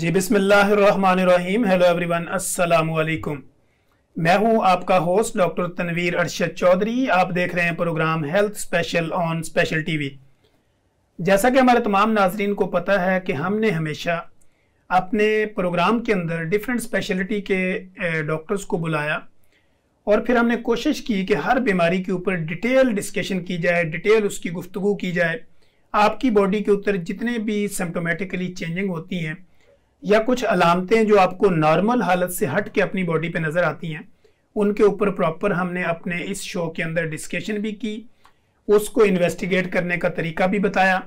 जी बिस्मिल्लाहिर्रहमानिर्रहीम। Hello everyone, अस्सलामु अलैकुम। मैं हूं आपका होस्ट डॉक्टर तनवीर अरशद चौधरी। आप देख रहे हैं program health special on special TV. जैसा कि हमारे तमाम नाजरीन को पता है कि हमने हमेशा अपने प्रोग्राम के अंदर डिफरेंट स्पेशलिटी के डॉक्टर्स को बुलाया और फिर हमने कोशिश की कि हर बीमारी के ऊपर डिटेल डिस्कशन की जाए, डिटेल उसकी गुफ्तगू की जाए। आपकी बॉडी के ऊपर जितने भी सिम्टोमेटिकली चेंजिंग होती हैं या कुछ अलामतें जो आपको नॉर्मल हालत से हट के अपनी बॉडी पे नज़र आती हैं, उनके ऊपर प्रॉपर हमने अपने इस शो के अंदर डिस्कशन भी की, उसको इन्वेस्टिगेट करने का तरीका भी बताया,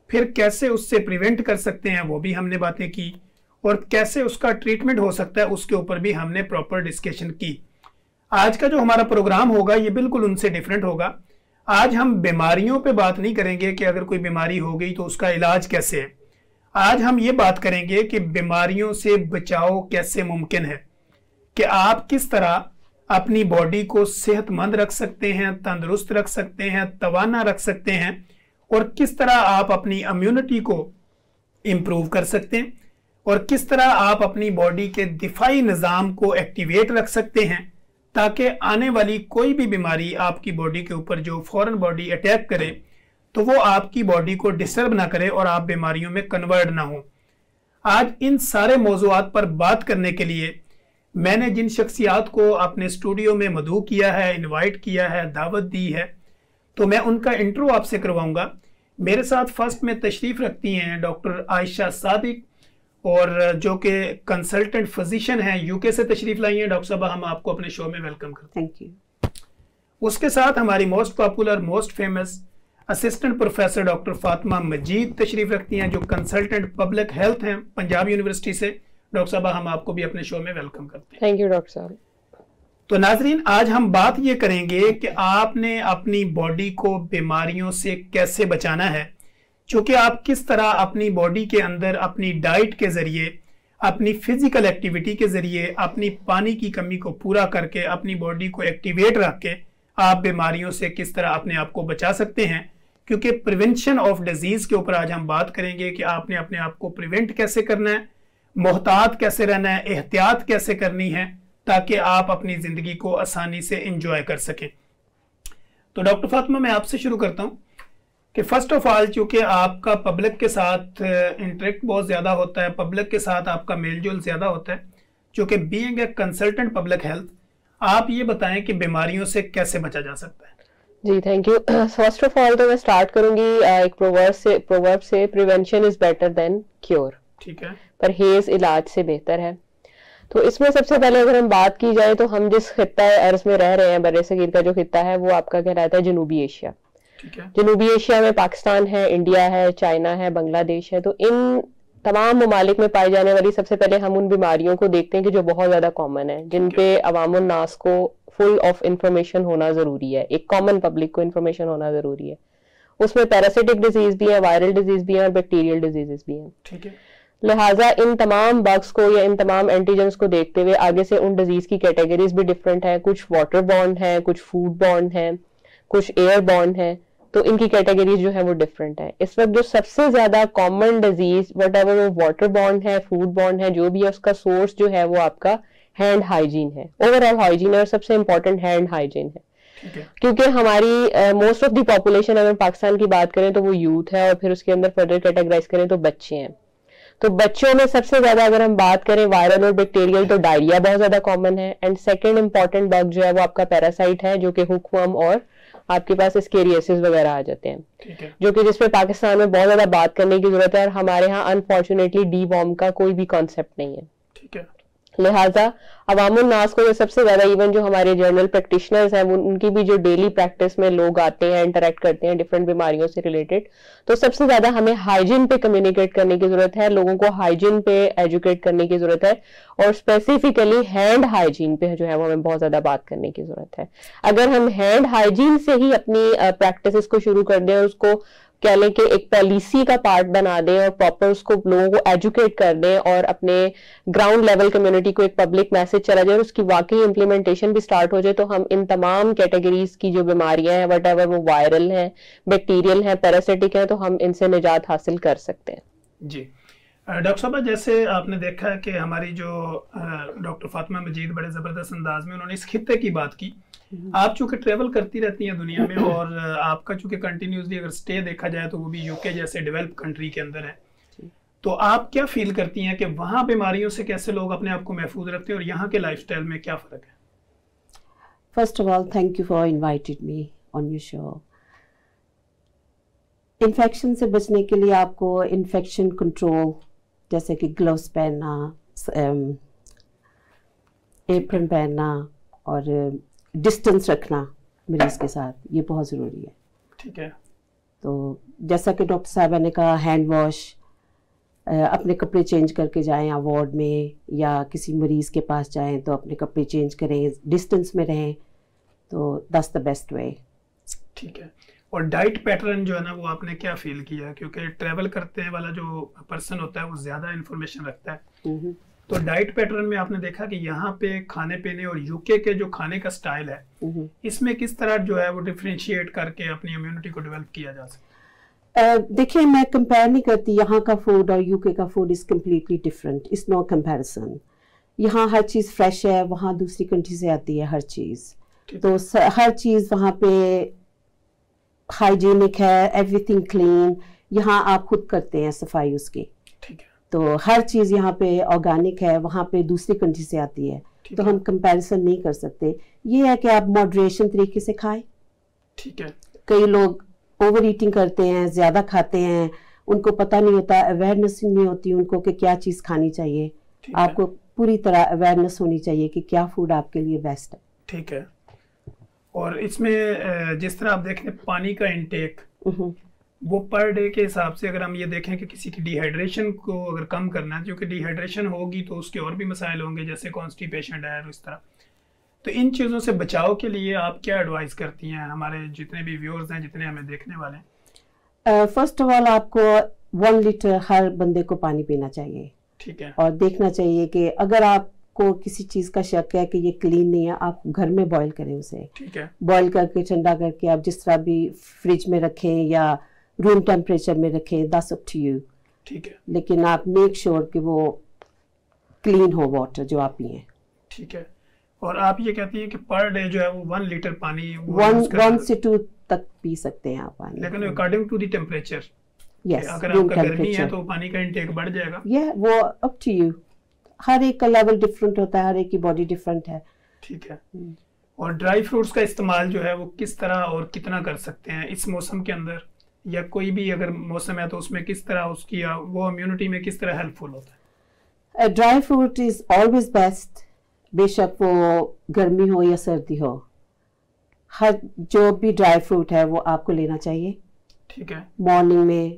फिर कैसे उससे प्रिवेंट कर सकते हैं वो भी हमने बातें की, और कैसे उसका ट्रीटमेंट हो सकता है उसके ऊपर भी हमने प्रॉपर डिस्कशन की। आज का जो हमारा प्रोग्राम होगा ये बिल्कुल उनसे डिफरेंट होगा। आज हम बीमारियों पे बात नहीं करेंगे कि अगर कोई बीमारी हो गई तो उसका इलाज कैसे है। आज हम ये बात करेंगे कि बीमारियों से बचाव कैसे मुमकिन है, कि आप किस तरह अपनी बॉडी को सेहतमंद रख सकते हैं, तंदुरुस्त रख सकते हैं, तवाना रख सकते हैं, और किस तरह आप अपनी इम्यूनिटी को इम्प्रूव कर सकते हैं, और किस तरह आप अपनी बॉडी के दिफाई निज़ाम को एक्टिवेट रख सकते हैं ताकि आने वाली कोई भी बीमारी आपकी बॉडी के ऊपर जो फौरन बॉडी अटैक करे तो वो आपकी बॉडी को डिस्टर्ब ना करे और आप बीमारियों में कन्वर्ट ना हो। आज इन सारे मौज़ूआत पर बात करने के लिए मैंने जिन शख्सियात को अपने स्टूडियो में मदऊ किया है, इनवाइट किया है, दावत दी है, तो मैं उनका इंट्रो आपसे करवाऊंगा। मेरे साथ फर्स्ट में तशरीफ़ रखती हैं डॉक्टर आयशा सादिक, और जो कि कंसल्टेंट फिजिशियन हैं, यूके से तशरीफ़ लाई हैं। डॉक्टर साहब, हम आपको अपने शो में वेलकम करते हैं। Thank you. उसके साथ हमारी most popular, most famous assistant professor doctor Fatima Majeed तशरीफ रखती हैं, जो कंसल्टेंट पब्लिक हेल्थ हैं पंजाब यूनिवर्सिटी से। डॉक्टर साहब, हम आपको भी अपने शो में वेलकम करते हैं। थैंक यू डॉक्टर साहब। तो नाजरीन, आज हम बात ये करेंगे कि आपने अपनी बॉडी को बीमारियों से कैसे बचाना है, चूँकि आप किस तरह अपनी बॉडी के अंदर अपनी डाइट के ज़रिए, अपनी फिजिकल एक्टिविटी के ज़रिए, अपनी पानी की कमी को पूरा करके, अपनी बॉडी को एक्टिवेट रख के आप बीमारियों से किस तरह अपने आप को बचा सकते हैं। क्योंकि प्रिवेंशन ऑफ डिजीज के ऊपर आज हम बात करेंगे कि आपने अपने आप को प्रिवेंट कैसे करना है, मोहतात कैसे रहना है, एहतियात कैसे करनी है, ताकि आप अपनी ज़िंदगी को आसानी से इंजॉय कर सकें। तो डॉक्टर फातिमा, मैं आपसे शुरू करता हूँ कि फर्स्ट ऑफ ऑल, चूँकि आपका पब्लिक के साथ इंटरेक्ट बहुत ज़्यादा होता है, पब्लिक के साथ आपका मेल जोल ज़्यादा होता है, चूँकि being a consultant public health, आप ये बताएं कि बीमारियों से कैसे बचा जा सकता है। जी thank you. First of all तो मैं स्टार्ट करूंगी एक प्रोवर्ब से prevention is better than cure. ठीक है। परहेज इलाज से बेहतर है। तो इसमें सबसे पहले अगर हम बात की जाए तो हम जिस खित्ता अर्ज में रह रहे हैं, बर्रे सगीर का जो खित्ता है वो आपका कहलाता है जनूबी एशिया। ठीक है। जनूबी एशिया में पाकिस्तान है, इंडिया है, चाइना है, बांग्लादेश है। तो इन तमाम ममालिक में पाई जाने वाली सबसे पहले हम उन बीमारियों को देखते हैं कि जो बहुत ज्यादा कॉमन है, जिन पे अवामुन नास को फुल ऑफ इंफॉर्मेशन होना जरूरी है, एक कॉमन पब्लिक को इंफॉर्मेशन होना जरूरी है। उसमें पैरासिटिक डिजीज भी है, वायरल डिजीज भी है और बैक्टीरियल डिजीजेस भी हैं। ठीक है। लिहाजा इन तमाम बग्स को या इन तमाम एंटीजेंस को देखते हुए आगे से उन डिजीज की कैटेगरीज भी डिफरेंट है। कुछ वाटर बॉर्न है, कुछ फूड बॉर्न है, कुछ एयर बॉर्न है। तो इनकी कैटेगरीज जो है वो डिफरेंट है। इस वक्त जो सबसे ज्यादा कॉमन डिजीज वटएवर वो वाटर बॉर्न है, फूड बॉर्न है, जो भी है, उसका सोर्स जो है वो आपका हैंड हाइजीन है, ओवरऑल हाइजीन है, और सबसे इंपॉर्टेंट हैंड हाइजीन है। क्योंकि हमारी मोस्ट ऑफ द पॉपुलेशन अगर पाकिस्तान की बात करें तो वो यूथ है, और फिर उसके अंदर फर्दर कैटेगराइज करें तो बच्चे हैं। तो बच्चों में सबसे ज्यादा अगर हम बात करें वायरल और बैक्टीरियल, तो डायरिया बहुत ज्यादा कॉमन है। एंड सेकेंड इंपॉर्टेंट बग जो है वो आपका पैरासाइट है, जो कि हुकवर्म और आपके पास स्केरियसिस वगैरह आ जाते हैं, जो कि जिसपे पाकिस्तान में बहुत ज्यादा बात करने की जरूरत है, और हमारे यहाँ अनफॉर्चुनेटली डीवॉर्म का कोई भी कॉन्सेप्ट नहीं है। ठीक है। लिहाजा अवामुन नास को जो सबसे ज्यादा, इवन जो हमारे जर्नल प्रैक्टिशनर्स हैं, उनकी भी जो डेली प्रैक्टिस में लोग आते हैं, इंटरेक्ट करते हैं डिफरेंट बीमारियों से रिलेटेड, तो सबसे ज्यादा हमें हाइजीन पे कम्युनिकेट करने की जरूरत है, लोगों को हाइजीन पे एजुकेट करने की जरूरत है, और स्पेसिफिकली हैंड हाइजीन पे जो है वो हमें बहुत ज्यादा बात करने की जरूरत है। अगर हम हैंड हाइजीन से ही अपनी प्रैक्टिस को शुरू कर दें और उसको कह लें कि एक पॉलिसी का पार्ट बना दें और प्रॉपर उसको लोगों को एजुकेट कर दें, और अपने ग्राउंड लेवल कम्युनिटी को एक पब्लिक मैसेज चला जाए और उसकी वाकई इम्प्लीमेंटेशन भी स्टार्ट हो जाए, तो हम इन तमाम कैटेगरीज की जो बीमारियां हैं, वटएवर वो वायरल हैं, बैक्टीरियल हैं, पैरासिटिक हैं, तो हम इनसे निजात हासिल कर सकते हैं। जी डॉक्टर साहब, जैसे आपने देखा है कि हमारी जो डॉक्टर फातिमा मजीद बड़े ज़बरदस्त अंदाज में उन्होंने इस खित्ते की बात की। आप चूंकि ट्रेवल करती रहती हैं दुनिया में और आपका चूंकि कंटिन्यूसली अगर स्टे देखा जाए तो वो भी यूके जैसे डेवलप कंट्री के अंदर है, तो आप क्या फील करती हैं कि वहाँ बीमारियों से कैसे लोग अपने आप को महफूज रखते हैं और यहाँ के लाइफस्टाइल में क्या फ़र्क है? First of all thank you for invited me on your show. Infection से बचने के लिए आपको इन्फेक्शन कंट्रोल जैसे कि ग्लव्स पहनना, एप्रन पहनना और डिस्टेंस रखना मरीज के साथ, ये बहुत ज़रूरी है। ठीक है। तो जैसा कि डॉक्टर साहबा ने कहा, हैंड वॉश, अपने कपड़े चेंज करके जाएं या वार्ड में या किसी मरीज़ के पास जाएं तो अपने कपड़े चेंज करें, डिस्टेंस में रहें, तो दैट्स द बेस्ट वे। ठीक है। और डाइट पैटर्न जो है ना, वो आपने क्या फील किया? क्योंकि ट्रैवल करते हैं वाला जो पर्सन होता है वो ज़्यादा इन्फॉर्मेशन रखता है, तो डाइट पैटर्न में आपने देखा कि यहाँ पे खाने पीने और यूके के जो खाने का स्टाइल है, इसमें किस तरह जो है वो डिफरेंशिएट करके अपनी इम्यूनिटी को डेवलप किया जा सकता है? देखिए, मैं कंपेयर नहीं करती, यहाँ का फूड और यूके का food is completely different, it's no comparison. यहाँ हर चीज़ फ्रेश है, वहाँ दूसरी कंट्री से आती है हर चीज़, तो हर चीज़ वहाँ पे हाइजीनिक है, एवरीथिंग क्लीन। यहाँ आप खुद करते हैं सफाई उसकी, ठीक है। तो हर चीज़ यहाँ पे ऑर्गेनिक है, वहाँ पे दूसरी कंट्री से आती है, तो हम कंपैरिजन नहीं कर सकते। ये है कि आप मॉडरेशन तरीके से खाएं। ठीक है। कई लोग ओवर ईटिंग करते हैं, ज़्यादा खाते हैं, उनको पता नहीं होता, अवेयरनेस नहीं होती उनको कि क्या चीज़ खानी चाहिए। आपको पूरी तरह अवेयरनेस होनी चाहिए कि क्या फूड आपके लिए बेस्ट है। ठीक है। और इसमें जिस तरह आप देखें पानी का इंटेक, वो पर डे के हिसाब से अगर हम ये देखें कि किसी की डिहाइड्रेशन को अगर कम करना है, क्योंकि डिहाइड्रेशन होगी तो उसके और भी मसाइल होंगे जैसे कॉन्स्टिपेशन है और इस तरह, तो इन चीज़ों से बचाव के लिए आप क्या एडवाइस करती हैं हमारे जितने भी व्यूअर्स हैं, जितने हमें देखने वाले हैं? फर्स्ट ऑफ ऑल आपको 1 लीटर हर बंदे को पानी पीना चाहिए। ठीक है। और देखना चाहिए कि अगर आपको किसी चीज़ का शक है कि ये क्लीन नहीं है, आप घर में बॉईल करें उसे। ठीक है। बॉईल करके ठंडा करके आप जिस तरह भी फ्रिज में रखें या रूम टेम्परेचर में रखें, दैट्स अप टू यू। ठीक है। लेकिन आप मेक श्योर कि वो क्लीन हो वाटर जो आप पिए। ठीक है। और आप ये कहती हैं कि पर डे जो है वो 1 लीटर पानी 1 से 2 तक पी सकते हैं आप पानी, लेकिन according to the temperature. Yes, अगर आपका गर्मी है तो पानी का इंटेक बढ़ जाएगा। ये वो अप टू यू, हर एक का लेवल डिफरेंट होता है, हर एक की बॉडी डिफरेंट है। ठीक है। और ड्राई फ्रूट्स का इस्तेमाल जो है वो किस तरह और कितना कर सकते हैं इस मौसम के अंदर, या कोई भी अगर मौसम है तो उसमें किस तरह उसकी वो इम्यूनिटी में किस तरह हेल्पफुल होता है? Dry fruit is always best, बेशक वो गर्मी हो या सर्दी हो, हर जो भी ड्राई फ्रूट है वो आपको लेना चाहिए। ठीक है। मॉर्निंग में,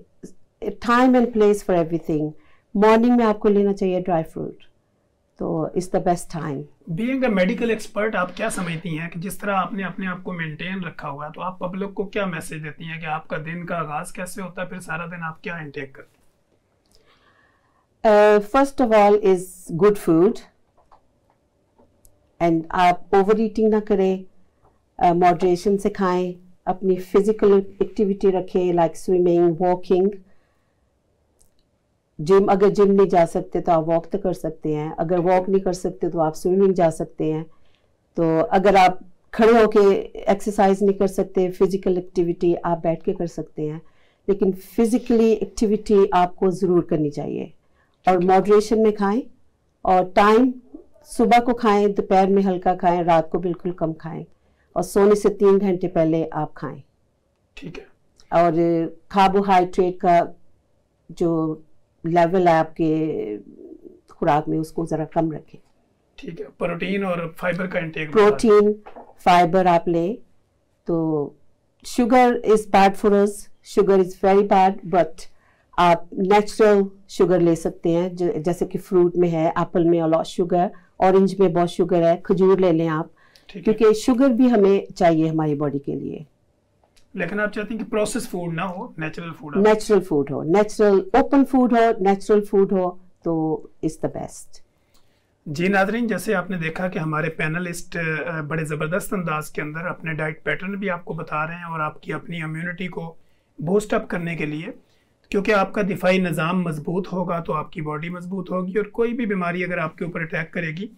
time and place for everything, morning में आपको लेना चाहिए ड्राई फ्रूट, तो it's the best time. Being a medical expert, आप क्या समझती हैं कि जिस तरह आपने अपने आप को मेंटेन रखा हुआ है, तो आप पब्लिक को क्या मैसेज देती हैं कि आपका दिन का आगाज कैसे होता है, फिर सारा दिन आप क्या इंटेक करती हैं? First of all is good food, and आप ओवर ईटिंग ना करें, मॉडरेशन से खाएं, अपनी फिजिकल एक्टिविटी रखें लाइक स्विमिंग, वॉकिंग। जिम, अगर जिम नहीं जा सकते तो आप वॉक तो कर सकते हैं, अगर वॉक नहीं कर सकते तो आप स्विमिंग जा सकते हैं। तो अगर आप खड़े होके एक्सरसाइज नहीं कर सकते, फिजिकल एक्टिविटी आप बैठ के कर सकते हैं, लेकिन फिजिकली एक्टिविटी आपको ज़रूर करनी चाहिए। और मॉडरेशन में खाएं, और टाइम सुबह को खाएं, दोपहर में हल्का खाएं, रात को बिल्कुल कम खाएं, और सोने से 3 घंटे पहले आप खाएं। ठीक है। और कार्बोहाइड्रेट का जो लेवल है आपके खुराक में उसको ज़रा कम रखें। ठीक है। प्रोटीन और फाइबर का इंटेक, प्रोटीन फाइबर आप लें। तो sugar is bad for us, sugar is very bad, but आप नेचुरल शुगर ले सकते हैं, जैसे कि फ्रूट में है, एप्पल में अलॉट शुगर, ऑरेंज में बहुत शुगर है, खजूर ले लें आप, क्योंकि शुगर भी हमें चाहिए हमारी बॉडी के लिए। लेकिन आप चाहते हैं कि प्रोसेस फूड ना हो, नेचुरल फूड हो? नेचुरल फूड हो, नेचुरल ओपन फूड हो, नेचुरल फूड हो, तो इज़ द बेस्ट। जी नाज़रीन, जैसे आपने देखा कि हमारे पैनलिस्ट बड़े ज़बरदस्त अंदाज के अंदर अपने डाइट पैटर्न भी आपको बता रहे हैं और आपकी अपनी इम्यूनिटी को बूस्ट अप करने के लिए क्योंकि आपका दिफाई निज़ाम मजबूत होगा तो आपकी बॉडी मजबूत होगी, और कोई भी बीमारी अगर आपके ऊपर अटैक करेगी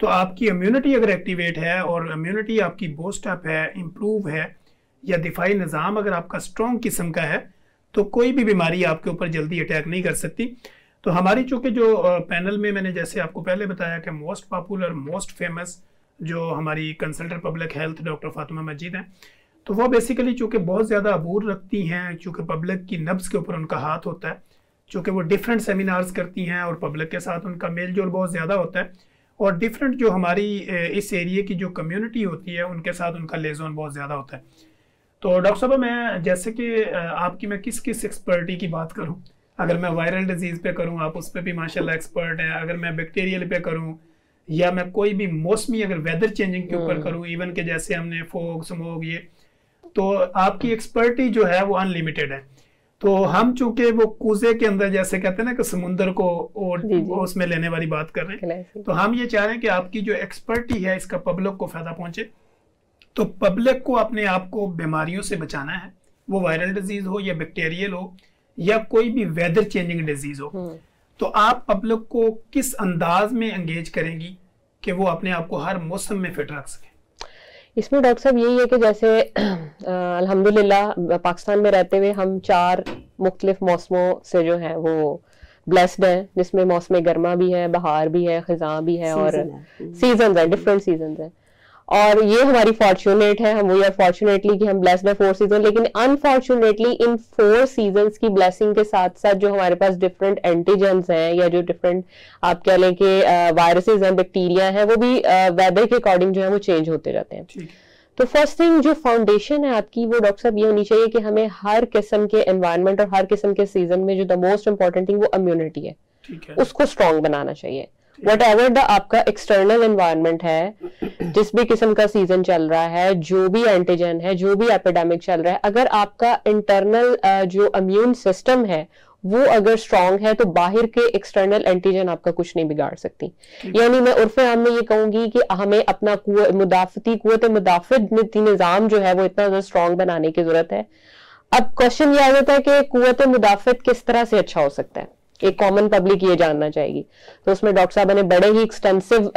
तो आपकी इम्यूनिटी अगर एक्टिवेट है और इम्यूनिटी आपकी बूस्ट अप है, इम्प्रूव है, या दिफाई निज़ाम अगर आपका स्ट्रॉन्ग किस्म का है, तो कोई भी बीमारी आपके ऊपर जल्दी अटैक नहीं कर सकती। तो हमारी चूँकि जो पैनल में मैंने जैसे आपको पहले बताया कि मोस्ट पॉपुलर, मोस्ट फेमस जो हमारी consultant public health doctor Fatima Majeed हैं, तो वो बेसिकली चूँकि बहुत ज़्यादा अबूर रखती हैं, चूँकि पब्लिक की नब्ज़ के ऊपर उनका हाथ होता है, चूँकि वो डिफरेंट सेमिनार्स करती हैं और पब्लिक के साथ उनका मेल जोल बहुत ज़्यादा होता है, और डिफरेंट जो हमारी इस एरिए की जो कम्युनिटी होती है उनके साथ उनका लेजोन बहुत ज़्यादा होता है। तो डॉक्टर साहब, मैं जैसे कि आपकी मैं किस किस एक्सपर्टी की बात करूं, अगर मैं वायरल डिजीज़ पे करूं आप उस पर भी माशाल्लाह एक्सपर्ट हैं, अगर मैं बैक्टीरियल पे करूं या मैं कोई भी मौसमी अगर वेदर चेंजिंग के ऊपर करूं, इवन के जैसे हमने फोग स्मोक ये, तो आपकी एक्सपर्टी जो है वो अनलिमिटेड है। तो हम चूंकि वो कूजे के अंदर जैसे कहते हैं ना कि समुंदर को और उसमें लेने वाली बात कर रहे हैं, तो हम ये चाह रहे हैं कि आपकी जो एक्सपर्टी है इसका पब्लिक को फायदा पहुंचे। तो पब्लिक को अपने आप को बीमारियों से बचाना है, वो वायरल डिजीज हो या बैक्टीरियल हो या कोई भी वेदर चेंजिंग डिजीज हो, तो आप पब्लिक को किस अंदाज में एंगेज करेंगी कि वो अपने आप को हर मौसम में फिट रख सके? इसमें डॉक्टर साहब यही है कि जैसे अल्हम्दुलिल्लाह पाकिस्तान में रहते हुए हम 4 मुख्तलिफ मौसमों से जो है वो ब्लेस्ड है, जिसमें मौसम गर्मा भी है, बहार भी है, खिज़ां भी है और सीजन है, डिफरेंट सीजन है। और ये हमारी फॉर्चुनेट है, हम वी आर फॉर्चुनेटली कि हम ब्लेस्ड है 4 सीजन, लेकिन अनफॉर्चुनेटली इन 4 सीजन्स की ब्लेसिंग के साथ साथ जो हमारे पास डिफरेंट एंटीजेंस हैं या जो डिफरेंट आप कह लें कि वायरसेस हैं, बैक्टीरिया हैं, वो भी वेदर के अकॉर्डिंग जो है वो चेंज होते जाते हैं। तो फर्स्ट थिंग जो फाउंडेशन है आपकी वो डॉक्टर साहब ये होनी चाहिए कि हमें हर किस्म के एनवायरनमेंट और हर किस्म के सीजन में जो द मोस्ट इंपॉर्टेंट थिंग वो इम्यूनिटी है, उसको स्ट्रॉन्ग बनाना चाहिए। Whatever the आपका एक्सटर्नल एनवायरनमेंट है, जिस भी किस्म का सीजन चल रहा है, जो भी एंटीजन है, जो भी एपिडेमिक चल रहा है, अगर आपका इंटरनल जो इम्यून सिस्टम है वो अगर स्ट्रांग है तो बाहर के एक्सटर्नल एंटीजन आपका कुछ नहीं बिगाड़ सकती। यानी मैं उर्फ़े आम में ये कहूंगी कि हमें अपना कुव्वत मुदाफ़त निज़ाम जो है वो इतना ज्यादा स्ट्रांग बनाने की जरूरत है। अब क्वेश्चन ये आ जाता है कि कुव्वत मुदाफ़त किस तरह से अच्छा हो सकता है, एक कॉमन पब्लिक ये जानना चाहेगी। तो उसमें डॉक्टर साहब ने बड़े ही एक्सटेंसिव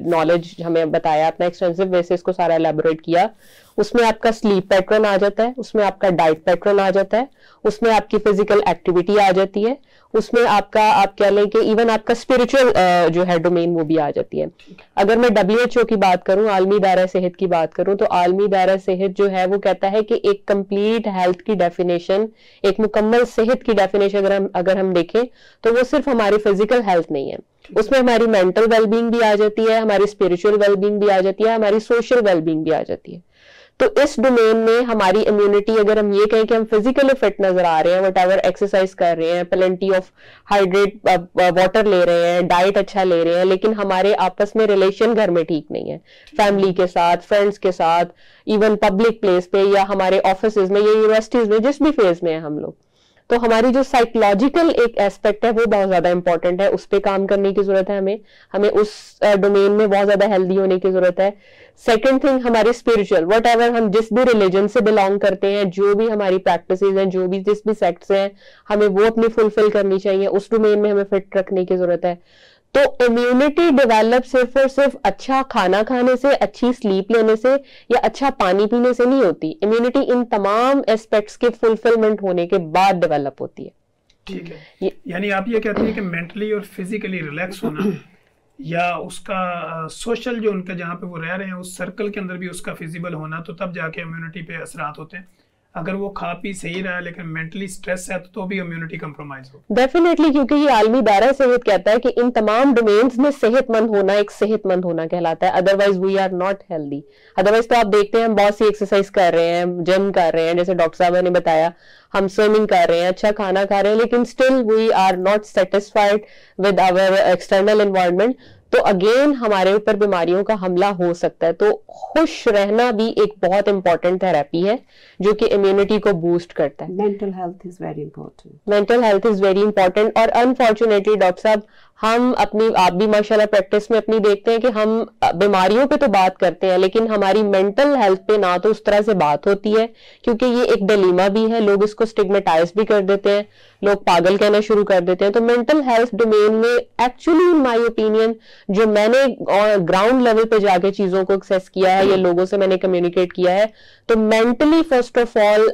नॉलेज हमें बताया, अपना एक्सटेंसिव वे से इसको सारा एलैबोरेट किया। उसमें आपका स्लीप पैटर्न आ जाता है, उसमें आपका डाइट पैटर्न आ जाता है, उसमें आपकी फिजिकल एक्टिविटी आ जाती है, उसमें आपका आप कह लें कि इवन आपका स्पिरिचुअल जो है डोमेन वो भी आ जाती है। अगर मैं WHO की बात करूं, आलमी दायरा सेहत की बात करूं, तो आलमी दायरा सेहत जो है वो कहता है कि एक कंप्लीट हेल्थ की डेफिनेशन, एक मुकम्मल सेहत की डेफिनेशन अगर हम देखें तो वो सिर्फ हमारी फिजिकल हेल्थ नहीं है, उसमें हमारी मेंटल वेलबींग भी आ जाती है, हमारी स्पिरिचुअल वेलबींग भी आ जाती है, हमारी सोशल वेलबींग भी आ जाती है। तो इस डोमेन में हमारी इम्यूनिटी, अगर हम ये कहें कि हम फिजिकली फिट नजर आ रहे हैं, व्हाटएवर एक्सरसाइज कर रहे हैं, प्लेंटी ऑफ हाइड्रेट वाटर ले रहे हैं, डाइट अच्छा ले रहे हैं, लेकिन हमारे आपस में रिलेशन घर में ठीक नहीं है, फैमिली के साथ, फ्रेंड्स के साथ, इवन पब्लिक प्लेस पे या हमारे ऑफिसेज में या यूनिवर्सिटीज में, जिस भी फेज में है हम लोग, तो हमारी जो साइकोलॉजिकल एक एस्पेक्ट है वो बहुत ज्यादा इंपॉर्टेंट है, उस पर काम करने की जरूरत है हमें उस डोमेन में बहुत ज्यादा हेल्दी होने की जरूरत है। सेकंड थिंग, हमारी स्पिरिचुअल, व्हाटएवर हम जिस भी रिलीजन से बिलोंग करते हैं, जो भी हमारी प्रैक्टिसेस हैं, जो भी जिस भी सेक्ट्स हैं, हमें वो अपनी फुलफिल करनी चाहिए, उस डोमेन में हमें फिट रखने की जरूरत है। तो इम्यूनिटी डेवलप सिर्फ और सिर्फ अच्छा खाना खाने से, अच्छी स्लीप लेने से या अच्छा पानी पीने से नहीं होती। इम्यूनिटी इन तमाम एस्पेक्ट्स के फुलफिलमेंट होने के बाद डेवलप होती है। ठीक है, यानी आप ये कहते हैं कि मेंटली और फिजिकली रिलैक्स होना या उसका सोशल जो उनका जहाँ पे वो रह रहे हैं उस सर्कल के अंदर भी उसका फिजिबल होना, तो तब जाके इम्यूनिटी पे असरात होते हैं। अगर वो खा पी सही रहा है लेकिन मेंटली स्ट्रेस है तो भी इम्यूनिटी कंप्रोमाइज हो डेफिनेटली, क्योंकि ये आलमी दायरा सेहत कहता है कि इन तमाम डोमेन्स में सेहतमंद होना एक सेहतमंद होना कहलाता है, otherwise we are not healthy. Otherwise तो आप देखते हैं हम बहुत सी एक्सरसाइज कर रहे हैं, जिम कर रहे हैं, जैसे डॉक्टर साहब ने बताया, हम स्विमिंग कर रहे हैं, अच्छा खाना खा रहे हैं, लेकिन still we are not satisfied with our external environment, तो अगेन हमारे ऊपर बीमारियों का हमला हो सकता है। तो खुश रहना भी एक बहुत इंपॉर्टेंट थेरेपी है जो कि इम्यूनिटी को बूस्ट करता है। Mental health is very important, mental health is very important. और अनफॉर्चुनेटली डॉक्टर साहब हम अपनी, आप भी माशाल्लाह प्रैक्टिस में अपनी देखते हैं कि हम बीमारियों पे तो बात करते हैं लेकिन हमारी मेंटल हेल्थ पे ना तो उस तरह से बात होती है, क्योंकि ये एक डिलीमा भी है, लोग इसको स्टिग्मेटाइज भी कर देते हैं, लोग पागल कहना शुरू कर देते हैं। तो मेंटल हेल्थ डोमेन में एक्चुअली इन माय ओपिनियन जो मैंने ग्राउंड लेवल पे जाके चीजों को एक्सेस किया है या लोगों से मैंने कम्युनिकेट किया है, तो mentally first of all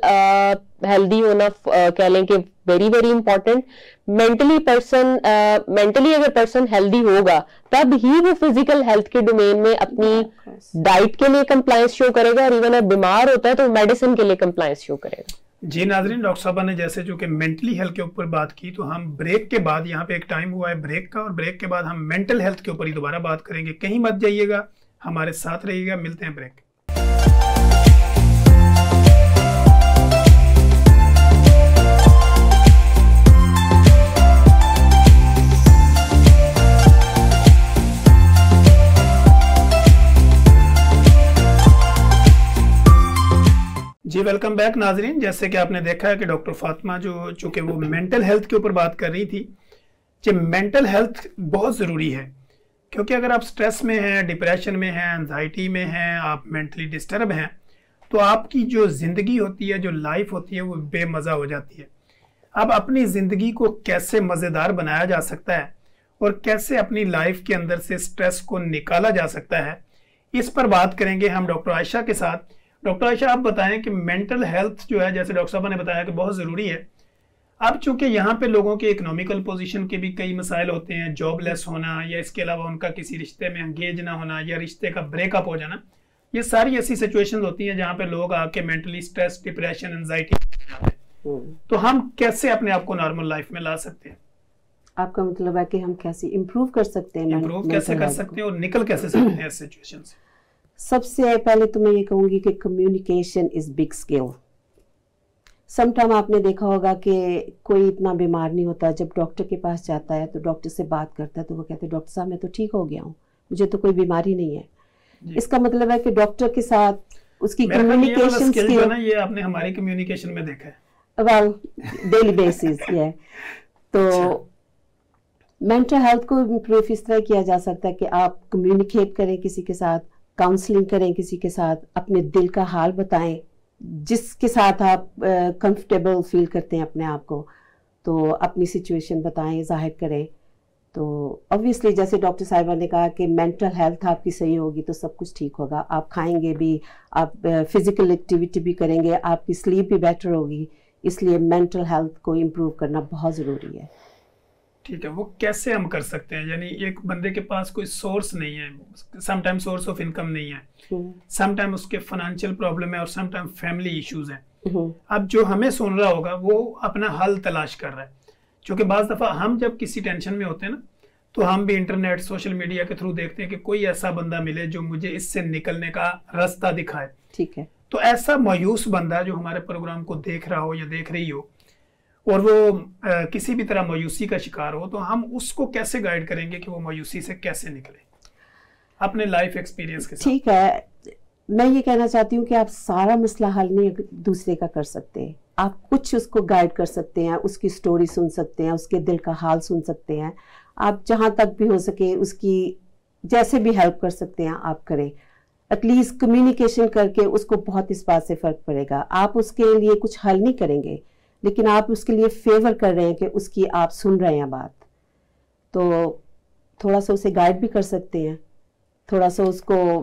healthy होना कह लें कि वेरी वेरी इंपॉर्टेंट। मेंटली अगर पर्सन हेल्दी होगा तब ही वो फिजिकल हेल्थ के डोमेन में अपनी डाइट के लिए कंप्लायंस शो करेगा, और इवन अगर बीमार होता है तो मेडिसिन के लिए कंप्लायंस शो करेगा। जी नाजरीन, डॉक्टर साहबा ने जैसे जो कि मेंटली हेल्थ के ऊपर बात की, तो हम ब्रेक के बाद, यहाँ पे एक टाइम हुआ है ब्रेक का, और ब्रेक के बाद हम मेंटल हेल्थ के ऊपर ही दोबारा बात करेंगे। कहीं मत जाइएगा, हमारे साथ रहिएगा, मिलते हैं ब्रेक। जी वेलकम बैक नाजरीन। जैसे कि आपने देखा है कि डॉक्टर फातिमा जो चूंकि वो मेंटल हेल्थ के ऊपर बात कर रही थी, कि मेंटल हेल्थ बहुत ज़रूरी है, क्योंकि अगर आप स्ट्रेस में हैं, डिप्रेशन में हैं, एंजाइटी में हैं, आप मेंटली डिस्टर्ब हैं, तो आपकी जो ज़िंदगी होती है, जो लाइफ होती है, वो बेमज़ा हो जाती है। अब अपनी ज़िंदगी को कैसे मज़ेदार बनाया जा सकता है और कैसे अपनी लाइफ के अंदर से स्ट्रेस को निकाला जा सकता है, इस पर बात करेंगे हम डॉक्टर आयशा के साथ। डॉक्टर आयशा, आप बताएं कि मेंटल हेल्थ जो है, जैसे डॉक्टर साहब ने बताया कि बहुत ज़रूरी है। अब चूंकि यहाँ पे लोगों के इकोनॉमिकल पोजीशन के भी कई मसाइल होते हैं, जॉबलेस होना या इसके अलावा उनका किसी रिश्ते में एंगेज ना होना या रिश्ते का ब्रेकअप हो जाना, ये सारी ऐसी सिचुएशंस होती हैं जहाँ पे लोग आके मेंटली स्ट्रेस, डिप्रेशन, एंजाइटी, तो हम कैसे अपने आप को नॉर्मल लाइफ में ला सकते हैं? आपका मतलब है कि हम कैसे इम्प्रूव कर सकते हैं, इम्प्रूव कैसे कर सकते हैं और निकल कैसे सकते हैं इस सिचुएशन से? सबसे पहले तो मैं ये कहूंगी कि communication is big skill. Sometime आपने देखा होगा कि कोई इतना बीमार नहीं होता, जब डॉक्टर के पास जाता है तो डॉक्टर से बात करता है तो वो कहते हैं डॉक्टर साहब मैं तो ठीक हो गया हूँ, मुझे तो कोई बीमारी नहीं है। इसका मतलब है कि डॉक्टर के साथ उसकी कम्युनिकेशन स्किल ना, ये आपने हमारी कम्युनिकेशन में देखा है, वेल डेली बेसिस ये। तो मेंटल हेल्थ को इम्प्रूव इस तरह किया जा सकता है कि आप कम्युनिकेट करें किसी के साथ, काउंसलिंग करें किसी के साथ, अपने दिल का हाल बताएं, जिसके साथ आप कंफर्टेबल फील करते हैं अपने आप को, तो अपनी सिचुएशन बताएं, जाहिर करें। तो ऑब्वियसली जैसे डॉक्टर साहिबा ने कहा कि मेंटल हेल्थ आपकी सही होगी तो सब कुछ ठीक होगा। आप खाएंगे भी, आप फिजिकल एक्टिविटी भी करेंगे, आपकी स्लीप भी बेटर होगी। इसलिए मेंटल हेल्थ को इम्प्रूव करना बहुत ज़रूरी है। ठीक है, वो कैसे हम कर सकते हैं? यानी एक बंदे के पास कोई सोर्स नहीं है, समटाइम सोर्स ऑफ इनकम नहीं है, समटाइम उसके फाइनेंशियल प्रॉब्लम है और समटाइम फैमिली इश्यूज हैं। अब जो हमें सुन रहा होगा वो अपना हल तलाश कर रहा है, क्योंकि बाज़ दफ़ा हम जब किसी टेंशन में होते हैं ना, तो हम भी इंटरनेट, सोशल मीडिया के थ्रू देखते हैं कि कोई ऐसा बंदा मिले जो मुझे इससे निकलने का रास्ता दिखाए। ठीक है, तो ऐसा मायूस बंदा जो हमारे प्रोग्राम को देख रहा हो या देख रही हो और वो किसी भी तरह मायूसी का शिकार हो, तो हम उसको कैसे गाइड करेंगे कि वो मायूसी से कैसे निकले अपने लाइफ एक्सपीरियंस के साथ? ठीक है, मैं ये कहना चाहती हूँ कि आप सारा मसला हल नहीं दूसरे का कर सकते। आप कुछ उसको गाइड कर सकते हैं, उसकी स्टोरी सुन सकते हैं, उसके दिल का हाल सुन सकते हैं। आप जहाँ तक भी हो सके उसकी जैसे भी हेल्प कर सकते हैं आप करें। एटलीस्ट कम्युनिकेशन करके उसको बहुत इस बात से फ़र्क पड़ेगा। आप उसके लिए कुछ हल नहीं करेंगे, लेकिन आप उसके लिए फेवर कर रहे हैं कि उसकी आप सुन रहे हैं बात, तो थोड़ा सा उसे गाइड भी कर सकते हैं, थोड़ा सा उसको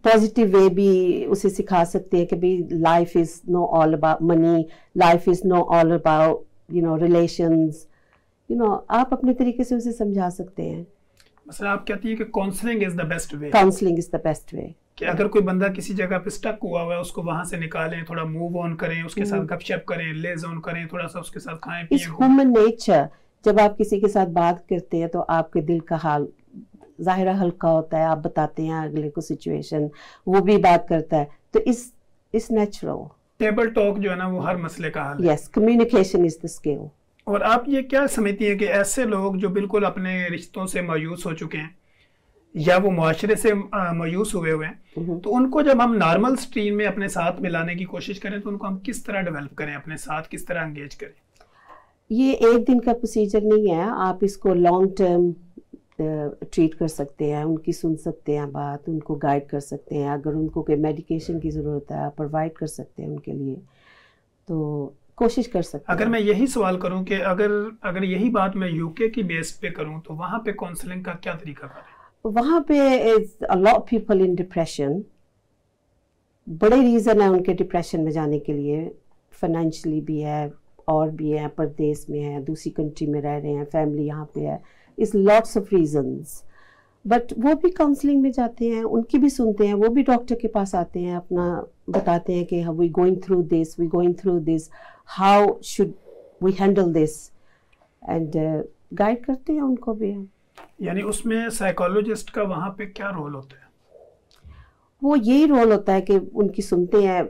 पॉजिटिव वे भी उसे सिखा सकते हैं कि भाई life is know all about money, life is know all about relations, आप अपने तरीके से उसे समझा सकते हैं। मतलब आप कहती है कि counselling is the best way. Counselling is the best way कि अगर कोई बंदा किसी जगह पे स्टक हुआ हुआ है, उसको वहां से निकालें, थोड़ा मूव ऑन करें, उसके साथ गपशप करें, लेज ऑन करें, थोड़ा सा उसके साथ खाएं पिएं। It's human nature. जब आप किसी के साथ बात करते हैं तो आपके दिल का हाल ज़ाहिर हल्का होता है, आप बताते हैं अगले को सिचुएशन, वो भी बात करता है, तो इस नेचुरल टेबल टॉक जो है ना, वो हर मसले का हल है। Yes, communication is the skill. और आप ये क्या समझती हैं कि ऐसे लोग जो बिल्कुल अपने रिश्तों से मायूस हो चुके हैं या वो मुआशरे से मायूस हुए हुए हैं, तो उनको जब हम नॉर्मल स्ट्रीम में अपने साथ मिलाने की कोशिश करें, तो उनको हम किस तरह डेवलप करें, अपने साथ किस तरह एंगेज करें? ये एक दिन का प्रोसीजर नहीं है, आप इसको लॉन्ग टर्म ट्रीट कर सकते हैं, उनकी सुन सकते हैं बात, उनको गाइड कर सकते हैं। अगर उनको कोई मेडिकेशन की ज़रूरत है आप प्रोवाइड कर सकते हैं उनके लिए, तो कोशिश कर सकते हैं। अगर मैं यही सवाल करूं कि अगर यही बात मैं यूके की बेस पे करूं तो वहाँ पे काउंसलिंग का क्या तरीका है? वहाँ पे is a lot people in depression. बड़े रीज़न है उनके डिप्रेशन में जाने के लिए, फाइनेंशियली भी है और भी है, परदेश में है, दूसरी कंट्री में रह रहे हैं, फैमिली यहाँ पे है, is lots of reasons. But वो भी काउंसलिंग में जाते हैं, उनकी भी सुनते हैं, वो भी डॉक्टर के पास आते हैं, अपना बताते हैं कि we going through this, how should we handle this, and guide करते हैं उनको भी। यानी उसमें साइकोलॉजिस्ट का वहाँ पे क्या रोल होता है? वो यही रोल होता है कि उनकी सुनते हैं,